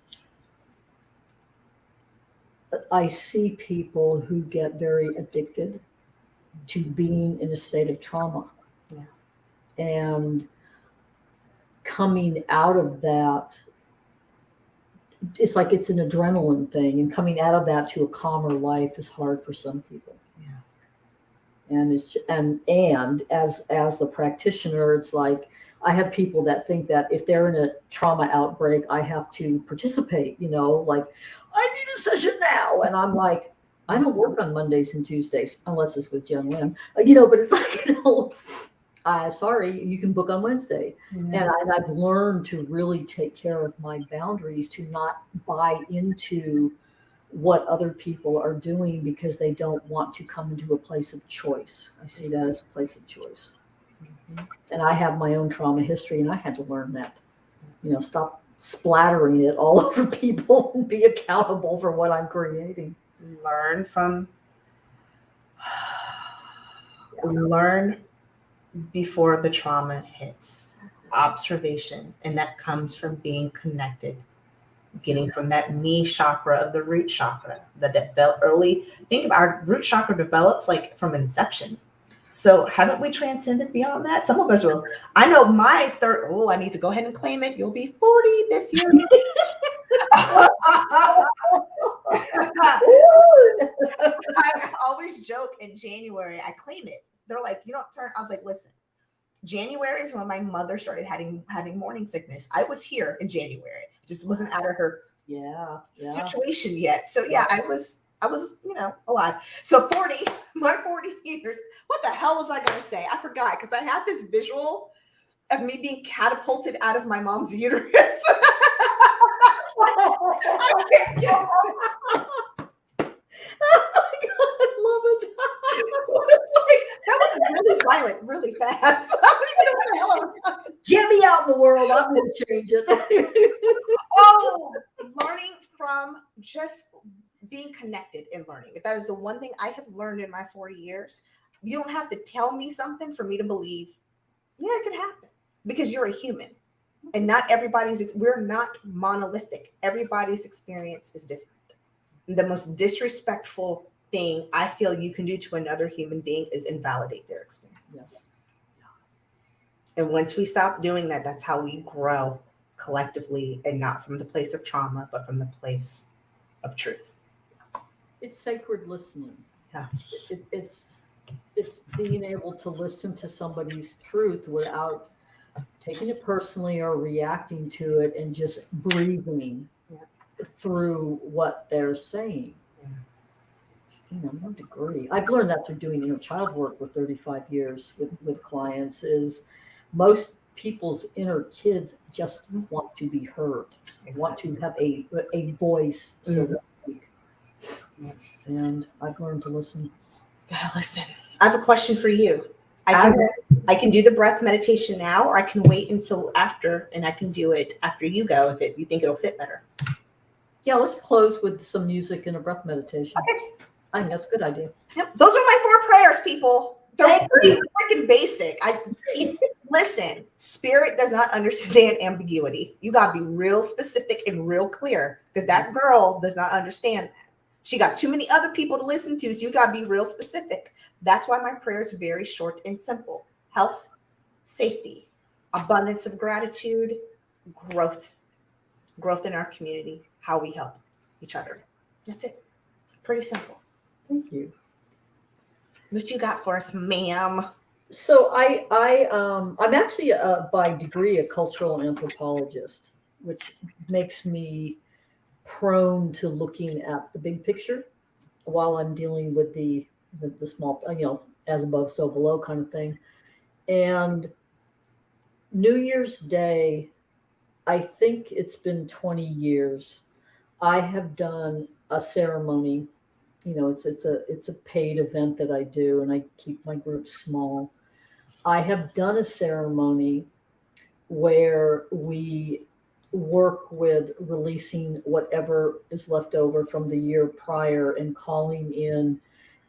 I see people who get very addicted to being in a state of trauma. Yeah. And coming out of that, it's like it's an adrenaline thing, and coming out of that to a calmer life is hard for some people. Yeah. And it's and as the practitioner, it's like I have people that think that if they're in a trauma outbreak, I have to participate, like I need a session now. And I'm like, I don't work on Mondays and Tuesdays unless it's with Jen Lim, but it's like, sorry, you can book on Wednesday. Yeah. And I've learned to really take care of my boundaries, to not buy into what other people are doing because they don't want to come into a place of choice. I see that as a place of choice. Mm-hmm. And I have my own trauma history, and I had to learn that. Stop splattering it all over people and be accountable for what I'm creating. Learn before the trauma hits. Observation, and that comes from being connected, getting from that knee chakra of the root chakra. Think of our root chakra develops like from inception. So haven't we transcended beyond that? Some of us will. I know my third. Oh, I need to go ahead and claim it. You'll be 40 this year. I always joke in January, I claim it. They're like, you don't turn. I was like, listen, January is when my mother started having morning sickness. I was here in January. Just wasn't out of her situation yet. So yeah, I was alive. So 40, my 40 years. What the hell was I going to say? I forgot, because I had this visual of me being catapulted out of my mom's uterus. I can't get it. Oh my God, I love it. That was really violent, really fast. I don't even know what the hell I was talking. Get me out in the world. I'm going to change it. Learning from just being connected and learning. That is the one thing I have learned in my 40 years. You don't have to tell me something for me to believe, yeah, it could happen, because you're a human. And we're not monolithic. Everybody's experience is different. The most disrespectful thing I feel you can do to another human being is invalidate their experience. Yes. And once we stop doing that, that's how we grow collectively, and not from the place of trauma, but from the place of truth. It's sacred listening. Yeah. It's being able to listen to somebody's truth without taking it personally or reacting to it, and just breathing through what they're saying. No degree. I've learned that through doing child work with 35 years with clients, is most people's inner kids just want to be heard, want to have a voice, so to speak. And I've learned to listen. Listen, I have a question for you. I can do the breath meditation now, or I can wait until after, and I can do it after you go if you think it'll fit better. Yeah, let's close with some music and a breath meditation. Okay. I think that's a good idea. Yep. Those are my 4 prayers, people. They're pretty freaking basic. Listen, spirit does not understand ambiguity. You got to be real specific and real clear, because that girl does not understand that. She got too many other people to listen to, so you got to be real specific. That's why my prayer is very short and simple. Health, safety, abundance of gratitude, growth in our community, how we help each other. That's it. Pretty simple. Thank you. What you got for us, ma'am? So I'm actually by degree a cultural anthropologist, which makes me prone to looking at the big picture while I'm dealing with the small, as above, so below kind of thing. And New Year's Day, I think it's been 20 years. I have done a ceremony. It's a paid event that I do, and I keep my group small. I have done a ceremony where we work with releasing whatever is left over from the year prior and calling in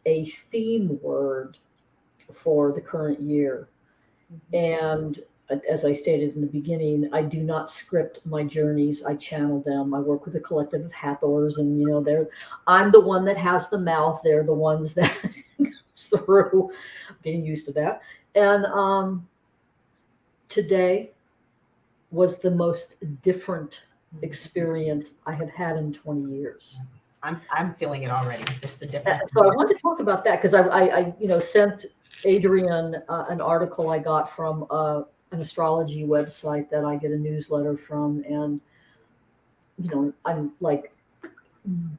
a theme word for the current year. And as I stated in the beginning, I do not script my journeys. I channel them. I work with a collective of Hathors, and I'm the one that has the mouth. They're the ones that goes through. I'm getting used to that. And today was the most different experience I have had in 20 years. I'm feeling it already. Just the difference. So I wanted to talk about that because I sent Adrian an article I got from an astrology website that I get a newsletter from, and I'm like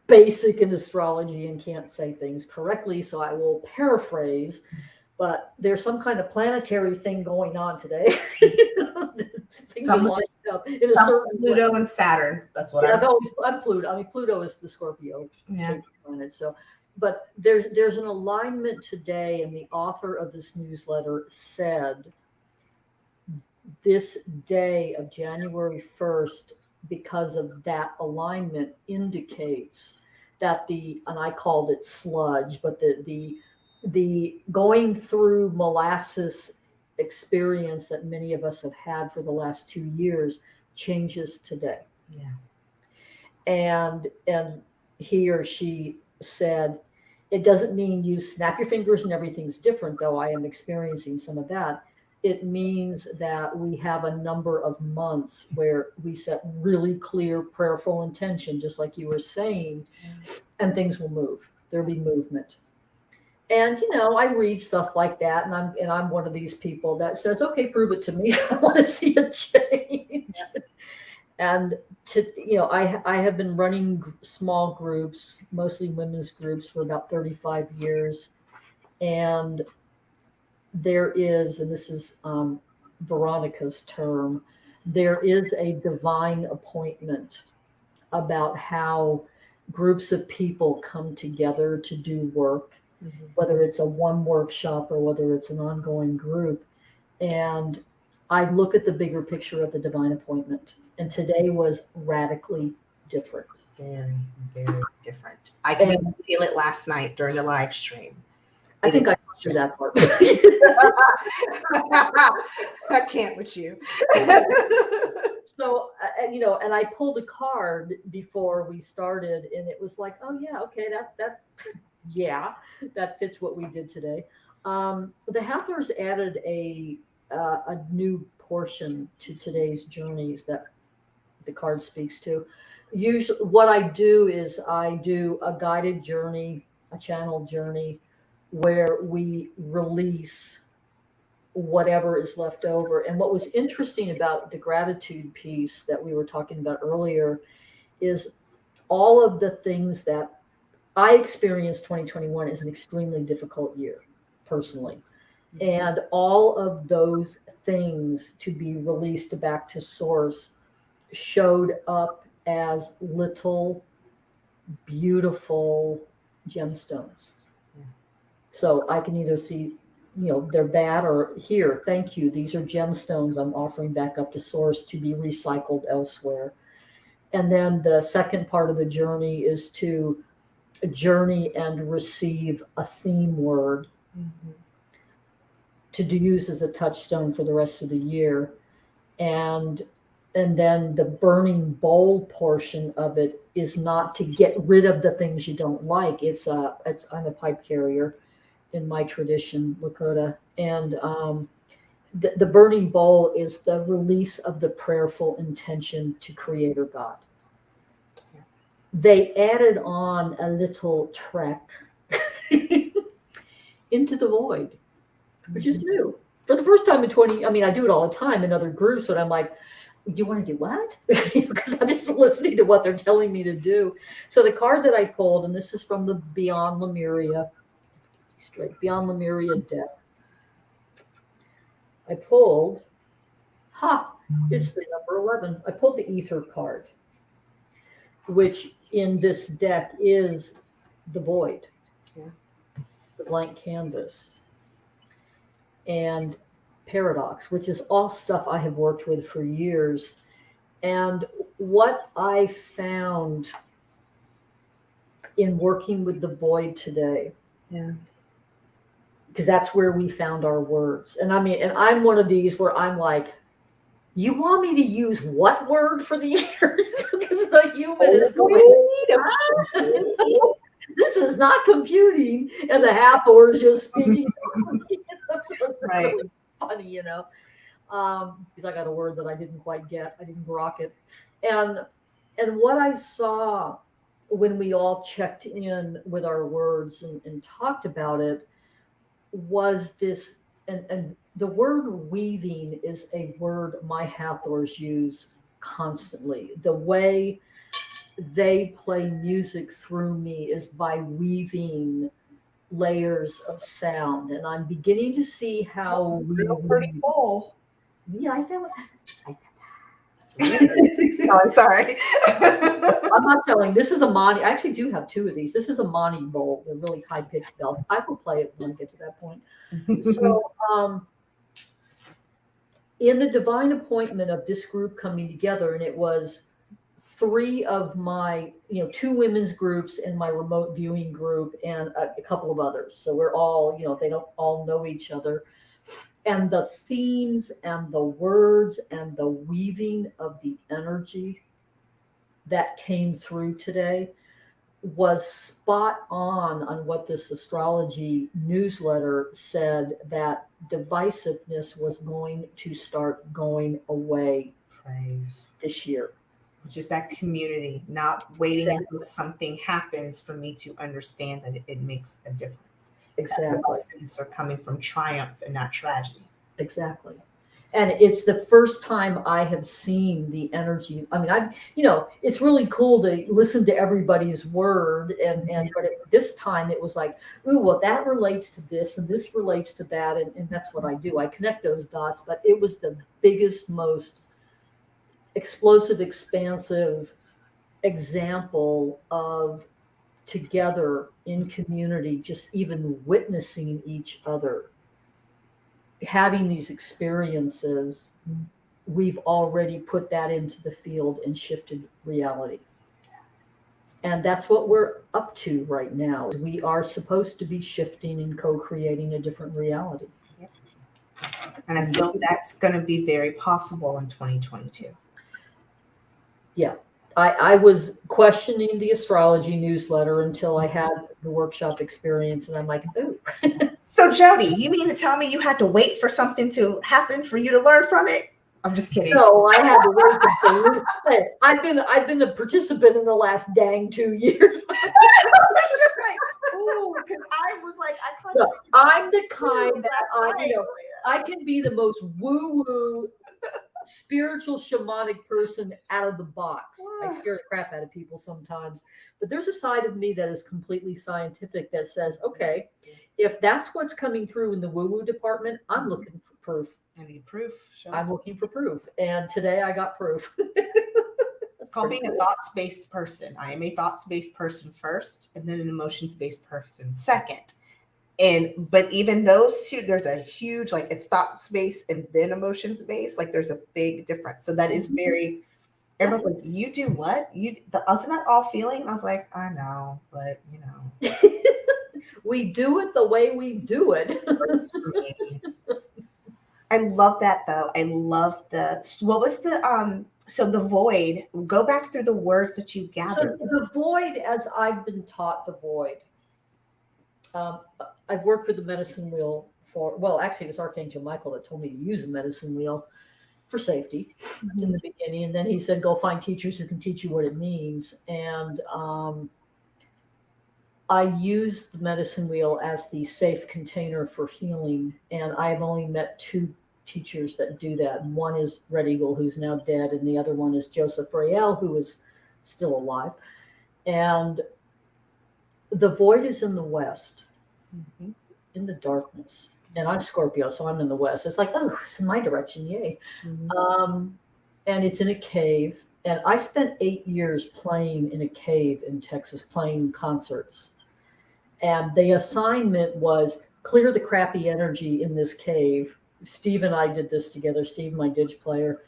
basic in astrology and can't say things correctly, so I will paraphrase. But there's some kind of planetary thing going on today. Things are lined up in a certain Pluto way. and Saturn. That's what I'm Pluto. I mean, Pluto is the Scorpio planet. So, but there's an alignment today, and the author of this newsletter said this day of January 1st, because of that alignment, indicates that and I called it sludge, but the going through molasses experience that many of us have had for the last 2 years changes today. Yeah. And he or she said, it doesn't mean you snap your fingers and everything's different, though I am experiencing some of that. It means that we have a number of months where we set really clear prayerful intention, just like you were saying, and things will move. There'll be movement. And I read stuff like that, and I'm one of these people that says, okay, prove it to me. I want to see a change. Yeah. And I have been running small groups, mostly women's groups, for about 35 years. And there is, and this is Veronica's term, there is a divine appointment about how groups of people come together to do work, whether it's a one workshop or whether it's an ongoing group. And I look at the bigger picture of the divine appointment. And today was radically different. Very, very different. I can even feel it last night during the live stream. I think I got through that part. I can't with you. So, and I pulled a card before we started, and it was like, oh yeah, okay, that fits what we did today. The Hathors added a new portion to today's journeys that the card speaks to. Usually what I do is I do a guided journey, a channel journey, where we release whatever is left over. And what was interesting about the gratitude piece that we were talking about earlier is all of the things that I experienced 2021 is an extremely difficult year, personally. And all of those things to be released back to source showed up as little beautiful gemstones. So I can either see, they're bad, or here, thank you. These are gemstones I'm offering back up to source to be recycled elsewhere. And then the second part of the journey is to journey and receive a theme word to use as a touchstone for the rest of the year. And then the burning bowl portion of it is not to get rid of the things you don't like. I'm a pipe carrier in my tradition, Lakota. And the burning bowl is the release of the prayerful intention to Creator God. They added on a little trek into the void, which is new. For the first time in 20, I do it all the time in other groups, but I'm like, you want to do what? Because I'm just listening to what they're telling me to do. So the card that I pulled, and this is from the Beyond Lemuria, Beyond Lemuria deck. I pulled, it's the number 11. I pulled the Ether card, which in this deck is the void, the blank canvas, and paradox, which is all stuff I have worked with for years. And what I found in working with the void today, because that's where we found our words. And I mean, and I'm one of these where I'm like, you want me to use what word for the year? Because the human is going, this is not computing, and the Hathor is just speaking. Right. Really funny, you know, because I got a word that I didn't quite get. I didn't grok it. And what I saw when we all checked in with our words and talked about it was this, and the word weaving is a word my Hathors use constantly. The way they play music through me is by weaving layers of sound, and I'm beginning to see how Real pretty bowl. Yeah, I know. No, I'm sorry. I'm not telling. This is a Mani. I actually do have two of these. This is a Mani bowl. They're really high pitched bells. I will play it when I get to that point. So, in the divine appointment of this group coming together, and it was 3 of my, 2 women's groups and my remote viewing group and a couple of others. So we're all, they don't all know each other. And the themes and the words and the weaving of the energy that came through today was spot on what this astrology newsletter said, that divisiveness was going to start going away this year. Which is that community, not waiting until something happens for me to understand that it makes a difference. Exactly. That the lessons are coming from triumph and not tragedy. Exactly. And it's the first time I have seen the energy. I mean, it's really cool to listen to everybody's word. But this time it was like, ooh, well, that relates to this and this relates to that. And that's what I do. I connect those dots. But it was the biggest, most explosive, expansive example of together in community, just even witnessing each other, having these experiences. We've already put that into the field and shifted reality. And that's what we're up to right now. We are supposed to be shifting and co-creating a different reality. And I feel that's going to be very possible in 2022. Yeah. I was questioning the astrology newsletter until I had the workshop experience, and I'm like, ooh. So Jodi, you mean to tell me you had to wait for something to happen for you to learn from it? I'm just kidding. No, I had to wait. I've been a participant in the last dang 2 years. Just like, ooh, because I was like, I'm the kind that I can be the most woo-woo spiritual shamanic person out of the box. I scare the crap out of people sometimes, but there's a side of me that is completely scientific that says, okay, if that's what's coming through in the woo-woo department, I'm looking for proof. I need proof. I'm looking for proof, and today I got proof. It's called being a thoughts-based person. I am a thoughts-based person first, and then an emotions-based person second. But even those two, there's a huge, like, it's thoughts-based and then emotions-based. Like, there's a big difference. So that is very, everyone's like, you do what? Isn't that all feeling? I was like, I know, but we do it the way we do it. I love that though. I love what was so the void, go back through the words that you gathered. So the void, as I've been taught the void, I've worked with the medicine wheel actually it was Archangel Michael that told me to use a medicine wheel for safety in the beginning. And then he said, go find teachers who can teach you what it means. And I use the medicine wheel as the safe container for healing. And I've only met 2 teachers that do that. And one is Red Eagle, who's now dead. And the other one is Joseph Rael, who is still alive. And the void is in the west, in the darkness. And I'm Scorpio, so I'm in the west. It's like, oh, it's in my direction, yay. And it's in a cave. And I spent 8 years playing in a cave in Texas, playing concerts. And the assignment was clear the crappy energy in this cave. Steve and I did this together, Steve, my didge player.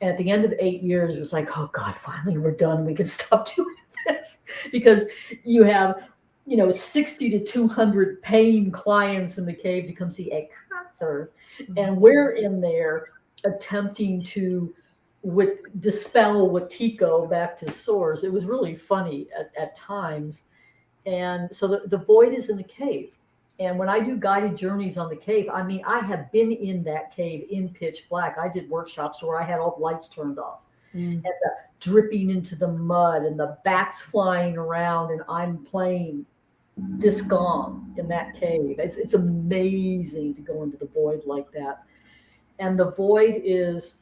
And at the end of 8 years, it was like, oh God, finally we're done. We can stop doing this. Because you have 60 to 200 paying clients in the cave to come see a concert. And we're in there attempting to dispel Watiko back to source. It was really funny at times. And so the void is in the cave. And when I do guided journeys on the cave, I mean, I have been in that cave in pitch black. I did workshops where I had all the lights turned off and the dripping into the mud and the bats flying around, and I'm playing this gong in that cave. It's amazing to go into the void like that. And the void is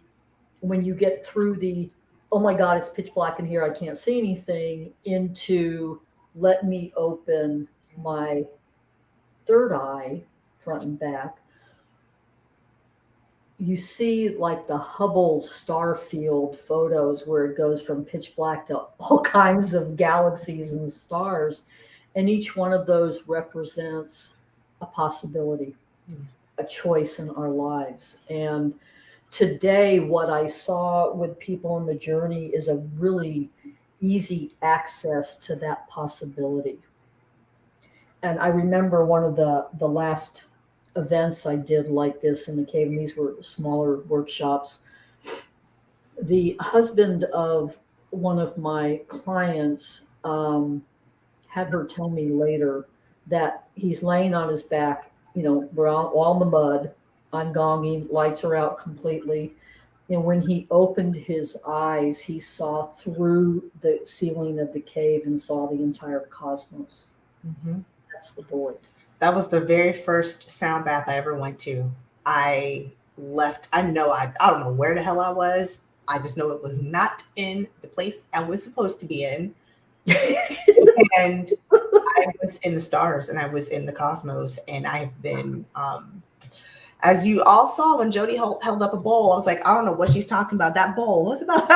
when you get through the, oh my God, it's pitch black in here, I can't see anything, into let me open my third eye, front and back. You see like the Hubble star field photos where it goes from pitch black to all kinds of galaxies and stars. And each one of those represents a possibility, a choice in our lives. And today, what I saw with people on the journey is a really easy access to that possibility. And I remember one of the last events I did like this in the cave, and these were smaller workshops. The husband of one of my clients had her tell me later that he's laying on his back, we're all in the mud, I'm gonging, lights are out completely. And when he opened his eyes, he saw through the ceiling of the cave and saw the entire cosmos. Mm-hmm. That's the void. That was the very first sound bath I ever went to. I left. I don't know where the hell I was. I just know it was not in the place I was supposed to be in. And I was in the stars and I was in the cosmos. And I've been, as you all saw when Jodi held up a bowl, I was like, I don't know what she's talking about. That bowl, what's about?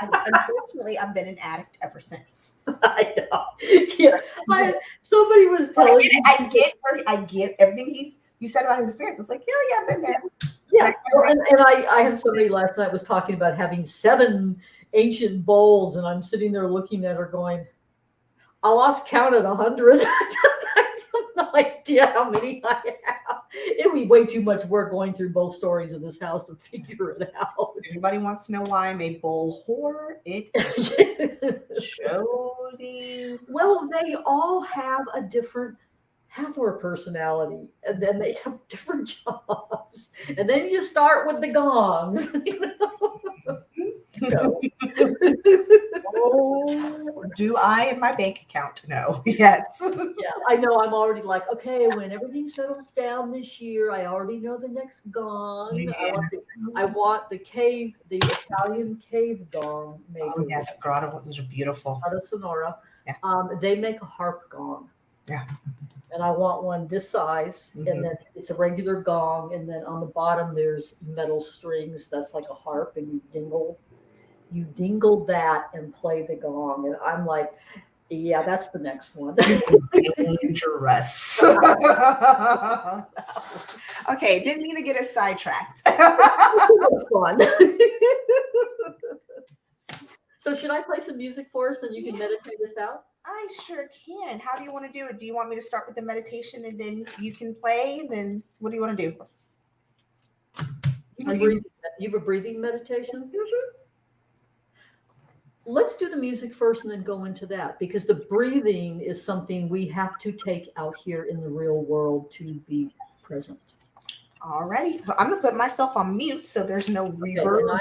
Unfortunately, I've been an addict ever since. I know. Yeah. Somebody was telling me. I get everything you said about his experience. I was like, yeah, I've been there. Yeah. And I have somebody last night was talking about having 7 ancient bowls, and I'm sitting there looking at her going, I lost count at 100. I have no idea how many I have. It would be way too much work going through both stories of this house to figure it out. If anybody wants to know why I'm a bowl whore, it is Jodi's. Well, they all have a different Hathor personality, and then they have different jobs. And then you just start with the gongs. No. Oh, do I in my bank account? No. Yes. Yeah, I know. I'm already like, okay, when everything settles down this year, I already know the next gong. Yeah. I want the cave, the Italian cave gong maker. Oh, yeah, the grotto. Those are beautiful. Grotto Sonora. Yeah. They make a harp gong. Yeah. And I want one this size, and then it's a regular gong, and then on the bottom there's metal strings. That's like a harp, and you dingle that and play the gong. And I'm like, yeah, that's the next one. Dangerous. Okay, didn't mean to get us sidetracked. Fun. So should I play some music for us, then you can meditate this out? I sure can. How do you want to do it? Do you want me to start with the meditation and then you can play? Then what do you want to do? You have a breathing meditation? Mm-hmm. Let's do the music first and then go into that, because the breathing is something we have to take out here in the real world to be present. All right. So I'm going to put myself on mute so there's no reverb.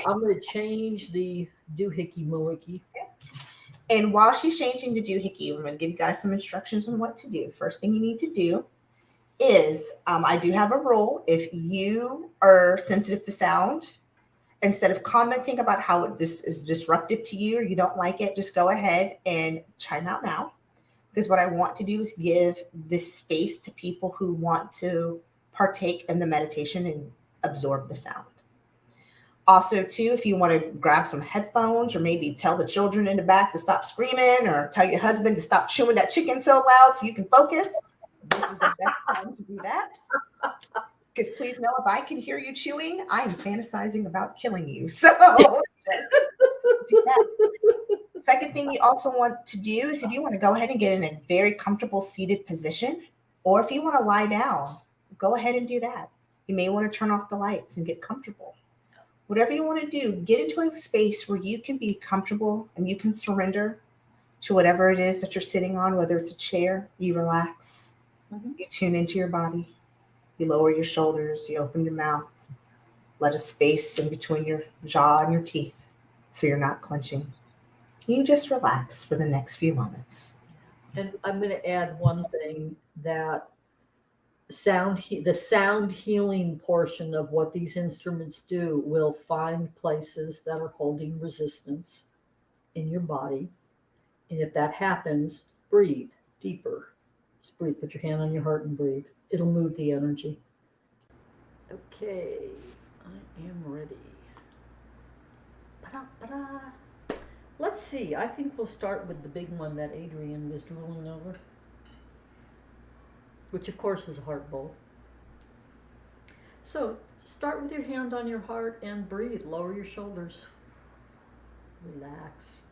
I'm going to change the doohickey moohickey. Okay. And while she's changing to doohickey, I'm going to give you guys some instructions on what to do. First thing you need to do is, I do have a rule. If you are sensitive to sound, instead of commenting about how this is disruptive to you or you don't like it, just go ahead and chime out now. Because what I want to do is give this space to people who want to partake in the meditation and absorb the sound. Also, too, if you want to grab some headphones or maybe tell the children in the back to stop screaming or tell your husband to stop chewing that chicken so loud so you can focus, this is the best time to do that. Because please know, if I can hear you chewing, I am fantasizing about killing you. So Yes. Do that. Second thing you also want to do is if you want to go ahead and get in a very comfortable seated position, or if you want to lie down, go ahead and do that. You may want to turn off the lights and get comfortable. Whatever you want to do, get into a space where you can be comfortable and you can surrender to whatever it is that you're sitting on, whether it's a chair, you relax, you tune into your body, you lower your shoulders, you open your mouth, let a space in between your jaw and your teeth so you're not clenching. You just relax for the next few moments. And I'm going to add one thing, that the sound healing portion of what these instruments do will find places that are holding resistance in your body. And if that happens, breathe deeper. Just breathe. Put your hand on your heart and breathe. It'll move the energy. Okay, I am ready. Pa-da, pa-da. Let's see. I think we'll start with the big one that Adrienne was drooling over, which of course is a heart bowl. So start with your hand on your heart and breathe. Lower your shoulders. Relax.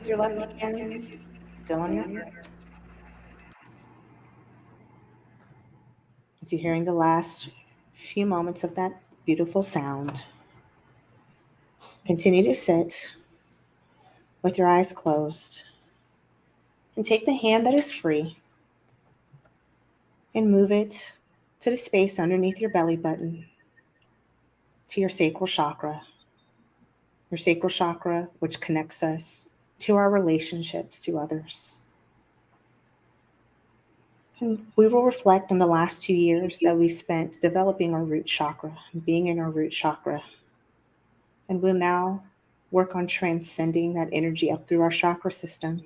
with your left hand, still on your heart. As you're hearing the last few moments of that beautiful sound, continue to sit with your eyes closed and take the hand that is free and move it to the space underneath your belly button, to your sacral chakra. Your sacral chakra, which connects us to our relationships to others. And we will reflect on the last 2 years that we spent developing our root chakra, being in our root chakra. And we'll now work on transcending that energy up through our chakra system,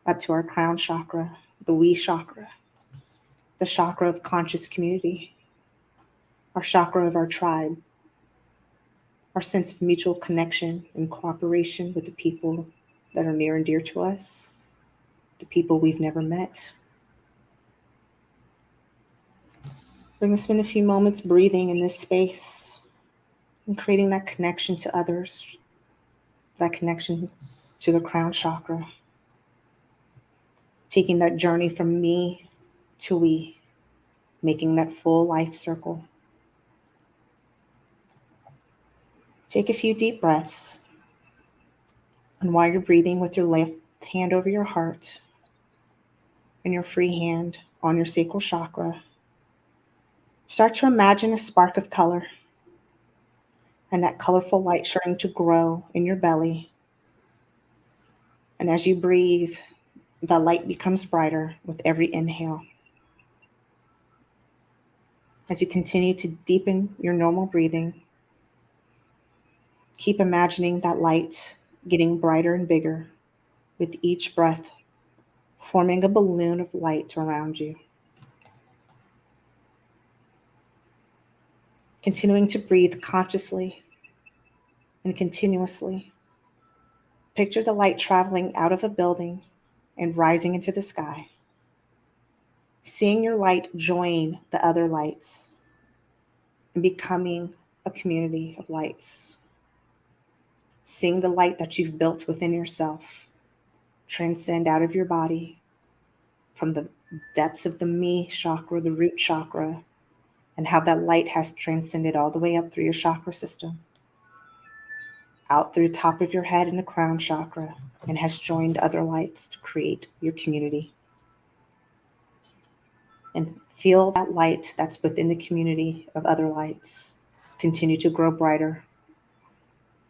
up to our crown chakra, the we chakra, the chakra of conscious community, our chakra of our tribe, our sense of mutual connection and cooperation with the people that are near and dear to us, the people we've never met. We're going to spend a few moments breathing in this space and creating that connection to others, that connection to the crown chakra, taking that journey from me to we, making that full life circle. Take a few deep breaths. And while you're breathing with your left hand over your heart and your free hand on your sacral chakra, start to imagine a spark of color and that colorful light starting to grow in your belly. And as you breathe, the light becomes brighter with every inhale. As you continue to deepen your normal breathing, keep imagining that light getting brighter and bigger with each breath, forming a balloon of light around you. Continuing to breathe consciously and continuously. Picture the light traveling out of a building and rising into the sky. Seeing your light join the other lights and becoming a community of lights. Seeing the light that you've built within yourself transcend out of your body from the depths of the me chakra, the root chakra, and how that light has transcended all the way up through your chakra system, out through the top of your head in the crown chakra, and has joined other lights to create your community. And feel that light that's within the community of other lights continue to grow brighter,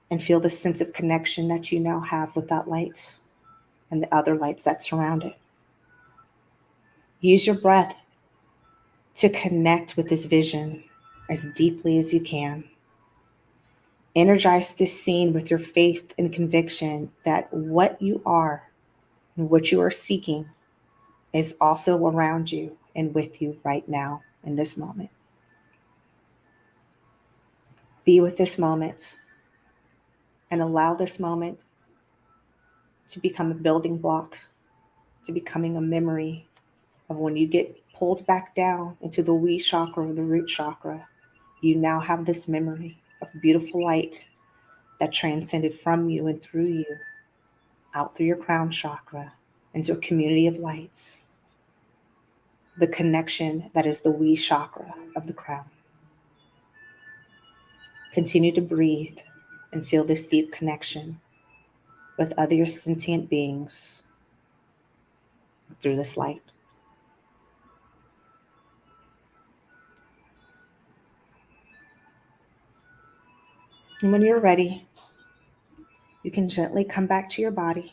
and feel the sense of connection that you now have with that light and the other lights that surround it. Use your breath to connect with this vision as deeply as you can. Energize this scene with your faith and conviction that what you are and what you are seeking is also around you and with you right now in this moment. Be with this moment and allow this moment to become a building block, to becoming a memory of when you get pulled back down into the we chakra or the root chakra. You now have this memory of beautiful light that transcended from you and through you, out through your crown chakra, into a community of lights. The connection that is the we chakra of the crown. Continue to breathe and feel this deep connection with other sentient beings through this light. And when you're ready, you can gently come back to your body,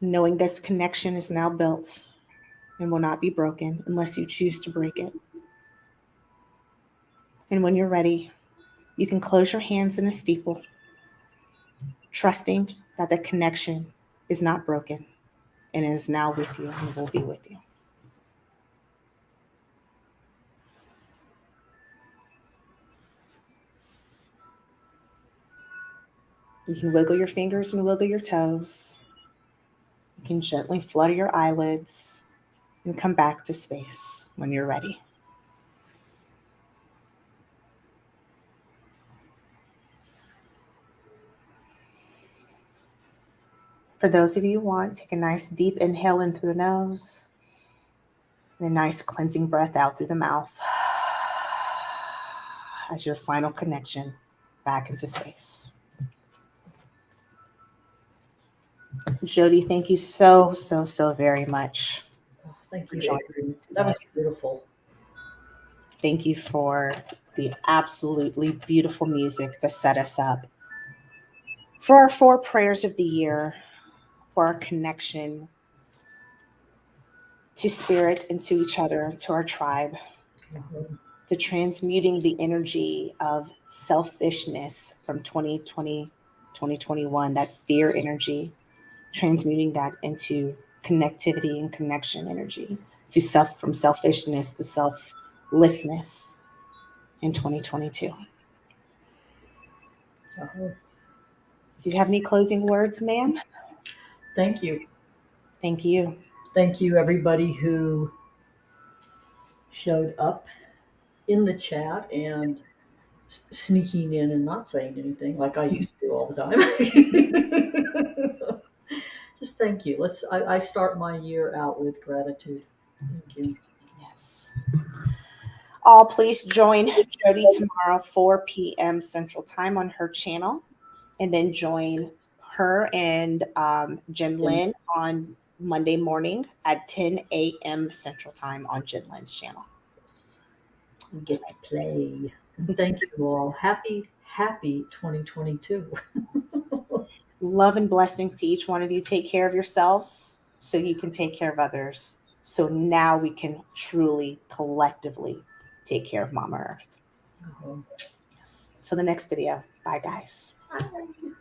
knowing this connection is now built and will not be broken unless you choose to break it. And when you're ready, you can close your hands in a steeple, trusting that the connection is not broken and is now with you and will be with you. You can wiggle your fingers and wiggle your toes. You can gently flutter your eyelids and come back to space when you're ready. For those of you who want, take a nice deep inhale in through the nose and a nice cleansing breath out through the mouth as your final connection back into space. Jodi, thank you so very much. Oh, thank you, Adrienne. That was beautiful. Thank you for the absolutely beautiful music to set us up for our 4 prayers of the year, for our connection to spirit and to each other, to our tribe, to transmuting the energy of selfishness from 2020, 2021, that fear energy, transmuting that into connectivity and connection energy, to from selfishness to selflessness in 2022. Do you have any closing words, ma'am? Thank you. Thank you. Thank you, everybody who showed up in the chat and sneaking in and not saying anything like I used to do all the time. Just thank you. I start my year out with gratitude. Thank you. Yes. All please join Jodi tomorrow, 4 p.m. Central Time on her channel, and then join her and Jen Lynn on Monday morning at 10 a.m. Central Time on Jen Lynn's channel. We get to play. Thank you all. Happy 2022. Love and blessings to each one of you. Take care of yourselves so you can take care of others. So now we can truly, collectively take care of Mama Earth. Yes. Till the next video. Bye, guys. Bye.